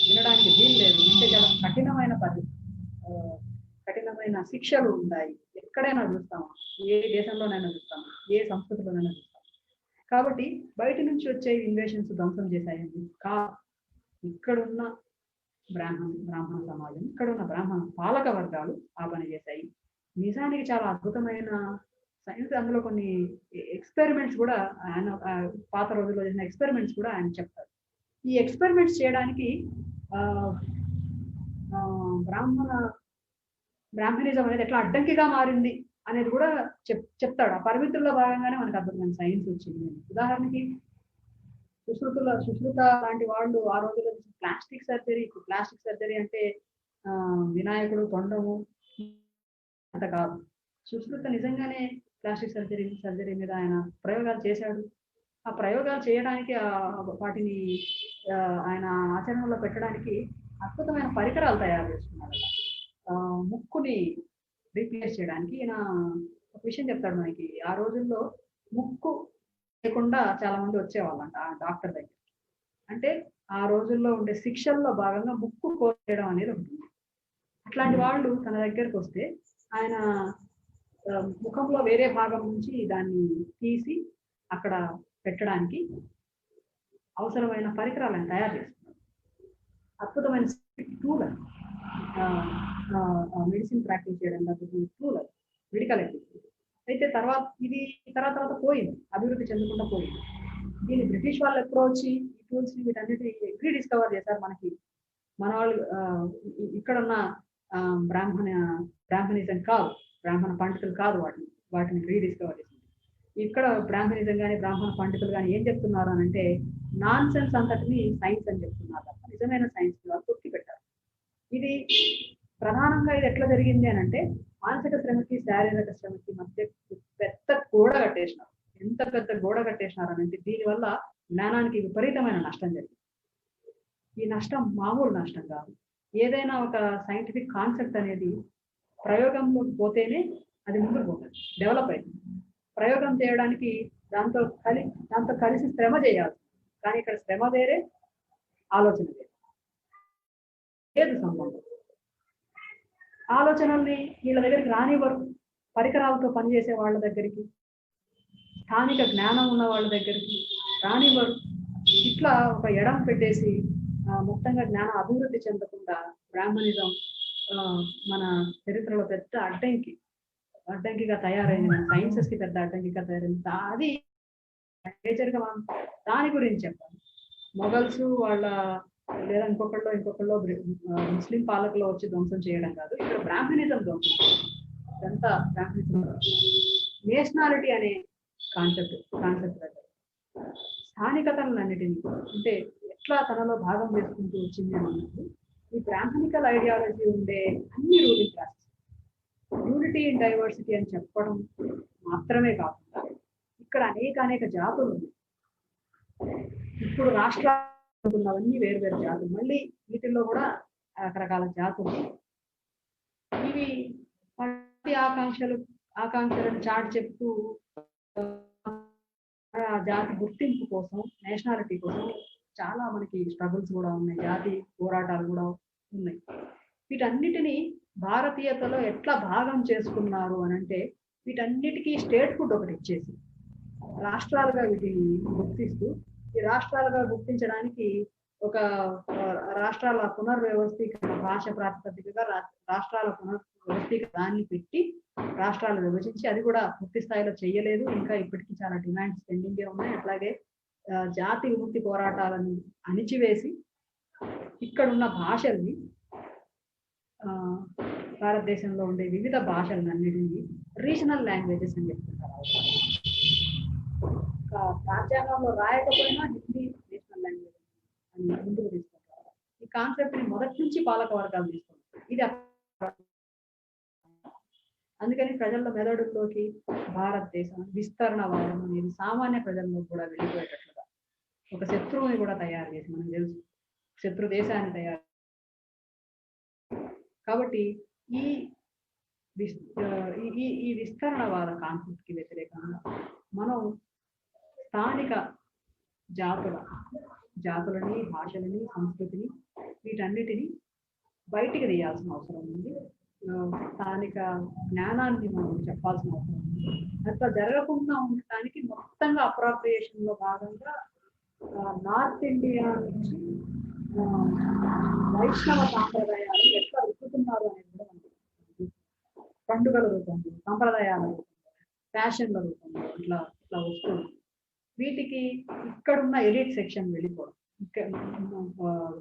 వినడానికి వీలు లేదు. వింటే చాలా కఠినమైన శిక్షలు ఉన్నాయి. ఎక్కడైనా చూస్తామా, ఏ దేశంలోనైనా చూస్తామా, ఏ సంస్కృతిలోనైనా చూస్తామా. కాబట్టి బయట నుంచి వచ్చే ఇన్వేషన్స్ ధ్వంసం చేశాయండి. ఇక్కడున్న బ్రాహ్మణ సమాజం, ఇక్కడున్న బ్రాహ్మణ పాలక వర్గాలు ఆ పని చేశాయి. నిజానికి చాలా అద్భుతమైన సైన్స్, అందులో కొన్ని ఎక్స్పెరిమెంట్స్ కూడా ఆయన పాత రోజుల్లో చేసిన ఎక్స్పెరిమెంట్స్ కూడా ఆయన చెప్తారు. ఈ ఎక్స్పెరిమెంట్స్ చేయడానికి బ్రాహ్మణిజం అనేది ఎట్లా అడ్డంకిగా మారింది అనేది కూడా చెప్తాడు. ఆ పరిమితుల్లో భాగంగానే మనకు అద్భుతమైన సైన్స్ వచ్చింది. ఉదాహరణకి సుశ్రుత లాంటి వాళ్ళు ఆ రోజుల్లో ప్లాస్టిక్ సర్జరీ అంటే వినాయకుడు తొండము అంత కాదు. సుశ్రుత నిజంగానే ప్లాస్టిక్ సర్జరీ మీద ఆయన ప్రయోగాలు చేశాడు. ఆ ప్రయోగాలు చేయడానికి వాటిని ఆయన ఆచరణలో పెట్టడానికి అద్భుతమైన పరికరాలు తయారు చేసుకున్నాడు. ముక్కుని రీప్లేస్ చేయడానికి ఈయన ఒక విషయం చెప్తాడు మనకి. ఆ రోజుల్లో ముక్కు లేకుండా చాలా మంది వచ్చేవాళ్ళంట ఆ డాక్టర్ దగ్గర. అంటే ఆ రోజుల్లో ఉండే శిక్షల్లో భాగంగా ముక్కు కోసేయడం అనేది ఉంటుంది. అట్లాంటి వాళ్ళు తన దగ్గరకు వస్తే ఆయన ముఖంలో వేరే భాగం నుంచి దాన్ని తీసి అక్కడ పెట్టడానికి అవసరమైన పరికరాలను తయారు చేస్తున్నారు. అద్భుతమైన టూల్, మెడిసిన్ ప్రాక్టీస్ చేయడం టూల్, మెడికల్ ఎక్విప్మెంట్. అయితే తర్వాత పోయింది, అభివృద్ధి చెందకుండా పోయింది. దీన్ని బ్రిటిష్ వాళ్ళు ఎప్పుడో వచ్చి ఈ టూల్స్ ని వీటన్నిటి డిస్కవర్ చేశారు. మన వాళ్ళు ఇక్కడున్న బ్రాహ్మణిజం కాదు, బ్రాహ్మణ పండితులు కాదు వాటిని రీడిస్కవర్ చేసింది. ఇక్కడ బ్రాహ్మణిజం కానీ బ్రాహ్మణ పండితులు కానీ ఏం చెప్తున్నారు అని అంటే, నాన్ సెన్స్ అంతటిని సైన్స్ అని చెప్తున్నారు తప్ప నిజమైన సైన్స్ వాళ్ళు తొక్కి పెట్టారు. ఇది ప్రధానంగా ఇది ఎట్లా జరిగింది అని అంటే, మానసిక శ్రమకి శారీరక శ్రమకి మధ్య పెద్ద గోడ కట్టేసినారు. ఎంత పెద్ద గోడ కట్టేసినారు అని అంటే, దీనివల్ల జ్ఞానానికి విపరీతమైన నష్టం జరిగింది. ఈ నష్టం మామూలు నష్టం కాదు. ఏదైనా ఒక సైంటిఫిక్ కాన్సెప్ట్ అనేది ప్రయోగంలో పోతేనే అది ముందుకు పోతుంది, డెవలప్ అవుతుంది. ప్రయోగం చేయడానికి దాంతో కలిసి శ్రమ చేయాలి. కానీ ఇక్కడ శ్రమ వేరే, ఆలోచన వేరే, లేదు సంబంధం. ఆలోచనల్ని వీళ్ళ దగ్గరికి రానివ్వరు. పరికరాలతో పనిచేసే వాళ్ళ దగ్గరికి, స్థానిక జ్ఞానం ఉన్న వాళ్ళ దగ్గరికి రానివ్వరు. ఇట్లా ఒక ఎడం పెట్టేసి మొత్తంగా జ్ఞానం అభివృద్ధి చెందకుండా బ్రాహ్మణిజం మన చరిత్రలో పెద్ద అడ్డంకిగా తయారైంది. మన సైన్సెస్ కి పెద్ద అడ్డంకిగా తయారైంది. అది మేజర్గా మనం దాని గురించి చెప్పాలి. మొఘల్స్ వాళ్ళ లేదా ఇంకొకళ్ళు ముస్లిం పాలకులు వచ్చి ధ్వంసం చేయడం కాదు, ఇక్కడ బ్రాహ్మణిజం ధ్వంసం. ఇదంతా బ్రాహ్మణిజం. నేషనాలిటీ అనే కాన్సెప్ట్ దగ్గర స్థానికతలన్నిటినీ అంటే ఎట్లా తనలో భాగం చేసుకుంటూ వచ్చింది అన్నప్పుడు, ఈ బ్రాహ్మణికల్ ఐడియాలజీ ఉండే అన్ని ruling classes unity in diversity అని చెప్పడం మాత్రమే కాకుండా, ఇక్కడ అనేక జాతులు ఉన్నాయి. ఇప్పుడు రాష్ట్రాలన్నీ వేరు జాతులు, మళ్ళీ వీటిల్లో కూడా రకరకాల జాతులు. ఇవి పార్టీ ఆకాంక్షలను చాటి చెప్తూ జాతి గుర్తింపు కోసం, నేషనాలిటీ కోసం చాలా మనకి స్ట్రగుల్స్ కూడా ఉన్నాయి, జాతి పోరాటాలు కూడా ఉన్నాయి. వీటన్నిటినీ భారతీయతలో ఎట్లా భాగం చేసుకున్నారు అని అంటే, వీటన్నిటికీ స్టేట్ ఫుడ్ ఒకటి ఇచ్చేసి రాష్ట్రాలుగా వీటిని గుర్తిస్తూ, ఈ రాష్ట్రాలుగా గుర్తించడానికి ఒక రాష్ట్రాల పునర్వ్యవస్థీకరణ, భాష ప్రాతిపదికగా రాష్ట్రాల పునర్వ్యవస్థీకరణాన్ని పెట్టి రాష్ట్రాలు విభజించి, అది కూడా పూర్తి స్థాయిలో చేయలేదు. ఇంకా ఇప్పటికీ చాలా డిమాండ్స్ పెండింగే ఉన్నాయి. అట్లాగే జాతి విముక్తి పోరాటాలను అణిచివేసి ఇక్కడున్న భాషల్ని భారతదేశంలో ఉండే వివిధ భాషలన్నిటినీ రీజనల్ లాంగ్వేజెస్ అని చెప్తుంటారు. రాజ్యాంగంలో రాయకపోయినా హిందీ నేషనల్ లాంగ్వేజ్ అని ముందుకు తీసుకుంటారు. ఈ కాన్సెప్ట్ ని మొదటి నుంచి పాలక వర్గాలు తీసుకుంటారు. ఇది అందుకని ప్రజల మెదడుల్లోకి భారతదేశం విస్తరణవాదం అనేది సామాన్య ప్రజల్లో కూడా వెళ్ళిపోయేటట్లుగా ఒక శత్రువుని కూడా తయారు చేసి, మనకు తెలుసు శత్రు దేశాన్ని తయారు. కాబట్టి ఈ ఈ విస్తరణవాద కాన్సెప్ట్ కి వ్యతిరేకంగా మనం స్థానిక జాతులని, భాషలని, సంస్కృతిని వీటన్నిటిని బయటికి తీయాల్సిన అవసరం ఉంది. స్థానిక జ్ఞానాన్ని మనం చెప్పాల్సిన అవసరం ఉంది. అట్లా జరగకుండా ఉండటానికి మొత్తంగా అప్రాప్రియేషన్ లో భాగంగా నార్త్ ఇండియా నుంచి వైష్ణవ సాంప్రదాయాలు ఎట్లా ఎక్కుతున్నారు అనేది కూడా మనకి పండుగల రూపంలో, సంప్రదాయాల రూపంలో, ఫ్యాషన్ల రూపంలో ఇట్లా వస్తుంది. వీటికి ఇక్కడున్న ఎలిట్ సెక్షన్ వెళ్ళిపోవడం,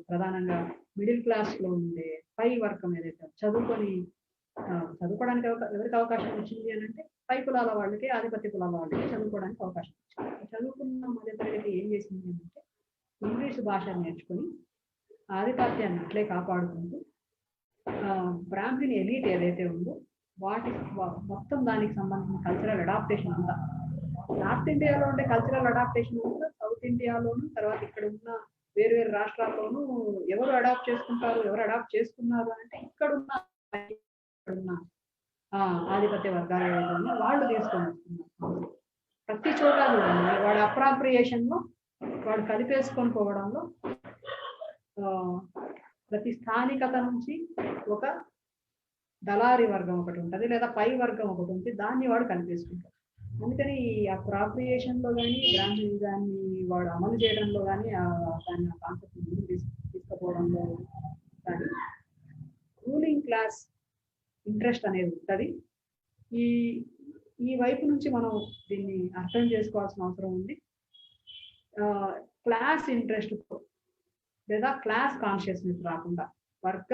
ప్రధానంగా మిడిల్ క్లాస్ లో ఉండే పై వర్గం ఏదైతే చదువుకోవడానికి ఎవరికి అవకాశం వచ్చింది అని అంటే పై కులాల వాళ్ళకి, ఆధిపత్య కులాల వాళ్ళకి చదువుకోవడానికి అవకాశం వచ్చింది. చదువుకున్న మధ్యతరగతి ఏం చేసింది అంటే ఇంగ్లీష్ భాష నేర్చుకుని ఆధిపత్యాన్ని అట్లే కాపాడుకుంటూ బ్రాహ్మణి ఎలీట్ ఏదైతే ఉందో మొత్తం దానికి సంబంధించిన కల్చరల్ అడాప్టేషన్ అంతా నార్త్ ఇండియాలో ఉండే కల్చరల్ అడాప్టేషన్ అంతా సౌత్ ఇండియాలోను, తర్వాత ఇక్కడ ఉన్న వేరు రాష్ట్రాల్లోనూ ఎవరు అడాప్ట్ చేసుకుంటారు, ఎవరు అడాప్ట్ చేసుకున్నారు అంటే ఇక్కడున్న ఆధిపత్య వర్గాలు ఏదైనా వాళ్ళు తీసుకొని వస్తున్నారు. ప్రతి చోట చూడండి వాడు అప్రాప్రియేషన్ లో వాడు కలిపేసుకొని పోవడంలో ప్రతి స్థానికత నుంచి ఒక దళారి వర్గం ఒకటి ఉంటుంది, లేదా పై వర్గం ఒకటి ఉంటుంది, దాన్ని వాడు కలిపేసుకుంటాడు. అందుకని ఈ అప్రాప్రియేషన్ లో కానీ దాన్ని వాడు అమలు చేయడంలో కానీ దాన్ని కాన్సెప్ట్ ముందుకు తీసుకుపోవడంలో కానీ రూలింగ్ క్లాస్ ఇంట్రెస్ట్ అనేది ఉంటుంది. ఈ వైపు నుంచి మనం దీన్ని అర్థం చేసుకోవాల్సిన అవసరం ఉంది. క్లాస్ ఇంట్రెస్ట్ లేదా క్లాస్ కాన్షియస్నెస్ రాకుండా, వర్గ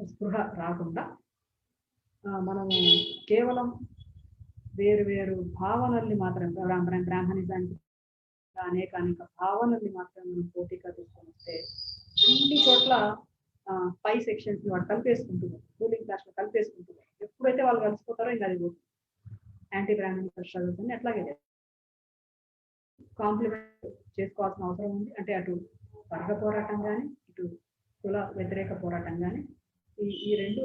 స్పృహ రాకుండా మనము కేవలం వేరు భావనల్ని మాత్రం బ్రాహ్మణిజానికి అనేక భావనల్ని మాత్రం మనం పోటీగా తీసుకొని వస్తే అన్ని చోట్ల పై సెక్షన్స్ వాడు కలిపేసుకుంటున్నారు, రూలింగ్ క్లాస్ లో కలిపేసుకుంటున్నారు. ఎప్పుడైతే వాళ్ళు కలిసిపోతారో ఇంకా అది యాంటీ బ్రాహ్మణికల్ స్ట్రగుల్స్ అని అట్లాగే కాంప్లిమెంట్ చేసుకోవాల్సిన అవసరం ఉంది. అంటే అటు వర్గ పోరాటం కానీ ఇటు కుల వ్యతిరేక పోరాటం కానీ ఈ రెండు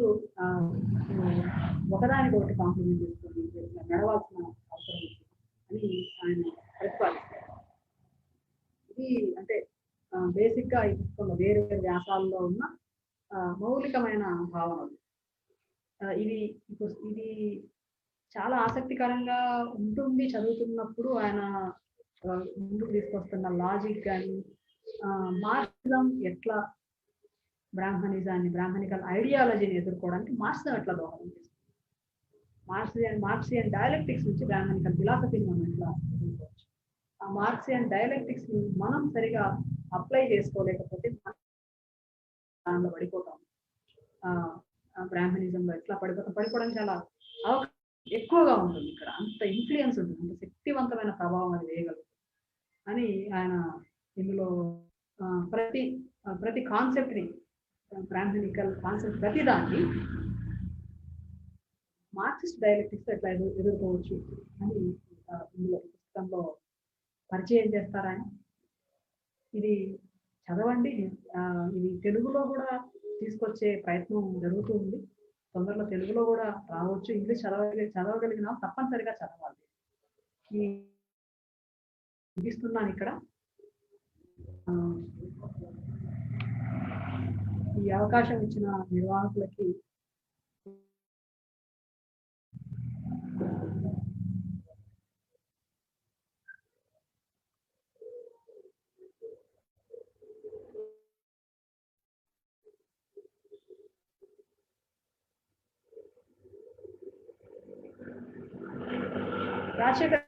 ఒకదానికొకటి కాంప్లిమెంట్ చేసుకొని నడవాల్సిన అవసరం ఉంది అని ఆయన ప్రతిపాదిస్తారు. ఇది అంటే బేసిక్ గా ఈ పుస్తకంలో వేరు వ్యాసాల్లో ఉన్న మౌలికమైన భావనలు. ఇది చాలా ఆసక్తికరంగా ఉంటుంది చదువుతున్నప్పుడు. ఆయన ముందుకు తీసుకొస్తున్న లాజిక్ కానీ మార్క్సిజం ఎట్లా బ్రాహ్మణికల్ ఐడియాలజీని ఎదుర్కోవడానికి మార్క్సిజం ఎట్లా దోహదం చేస్తుంది, మార్క్సియన్ డైలెక్టిక్స్ నుంచి బ్రాహ్మణికల్ ఫిలాసఫీని మనం ఎట్లా ఎదుర్కోవచ్చు. ఆ మార్క్సియన్ డైలెక్టిక్స్ ని మనం సరిగా అప్లై చేసుకోలేకపోతే దానిలో పడిపోతాం. బ్రాహ్మణిజంలో ఎట్లా పడిపోవడం చాలా ఎక్కువగా ఉంటుంది. ఇక్కడ అంత ఇన్ఫ్లుయెన్స్ ఉంటుంది, అంత శక్తివంతమైన ప్రభావం అది వేయగలదు అని ఆయన ఇందులో ప్రతి కాన్సెప్ట్ ని, బ్రాహ్మణికల్ కాన్సెప్ట్ ప్రతి దాన్ని మార్క్సిస్ట్ డైలెక్టిక్స్ ఎట్లా ఎదుర్కోవచ్చు అని ఇందులో పుస్తకంలో పరిచయం చేస్తారు ఆయన. ఇది చదవండి. ఇది తెలుగులో కూడా తీసుకొచ్చే ప్రయత్నం జరుగుతూ ఉంది. తొందరలో తెలుగులో కూడా రావచ్చు. ఇంగ్లీష్ చదవగలిగిన తప్పనిసరిగా చదవాలి. ముగిస్తున్నాను ఇక్కడ. ఈ అవకాశం ఇచ్చిన నిర్వాహకులకి రాజశేఖర్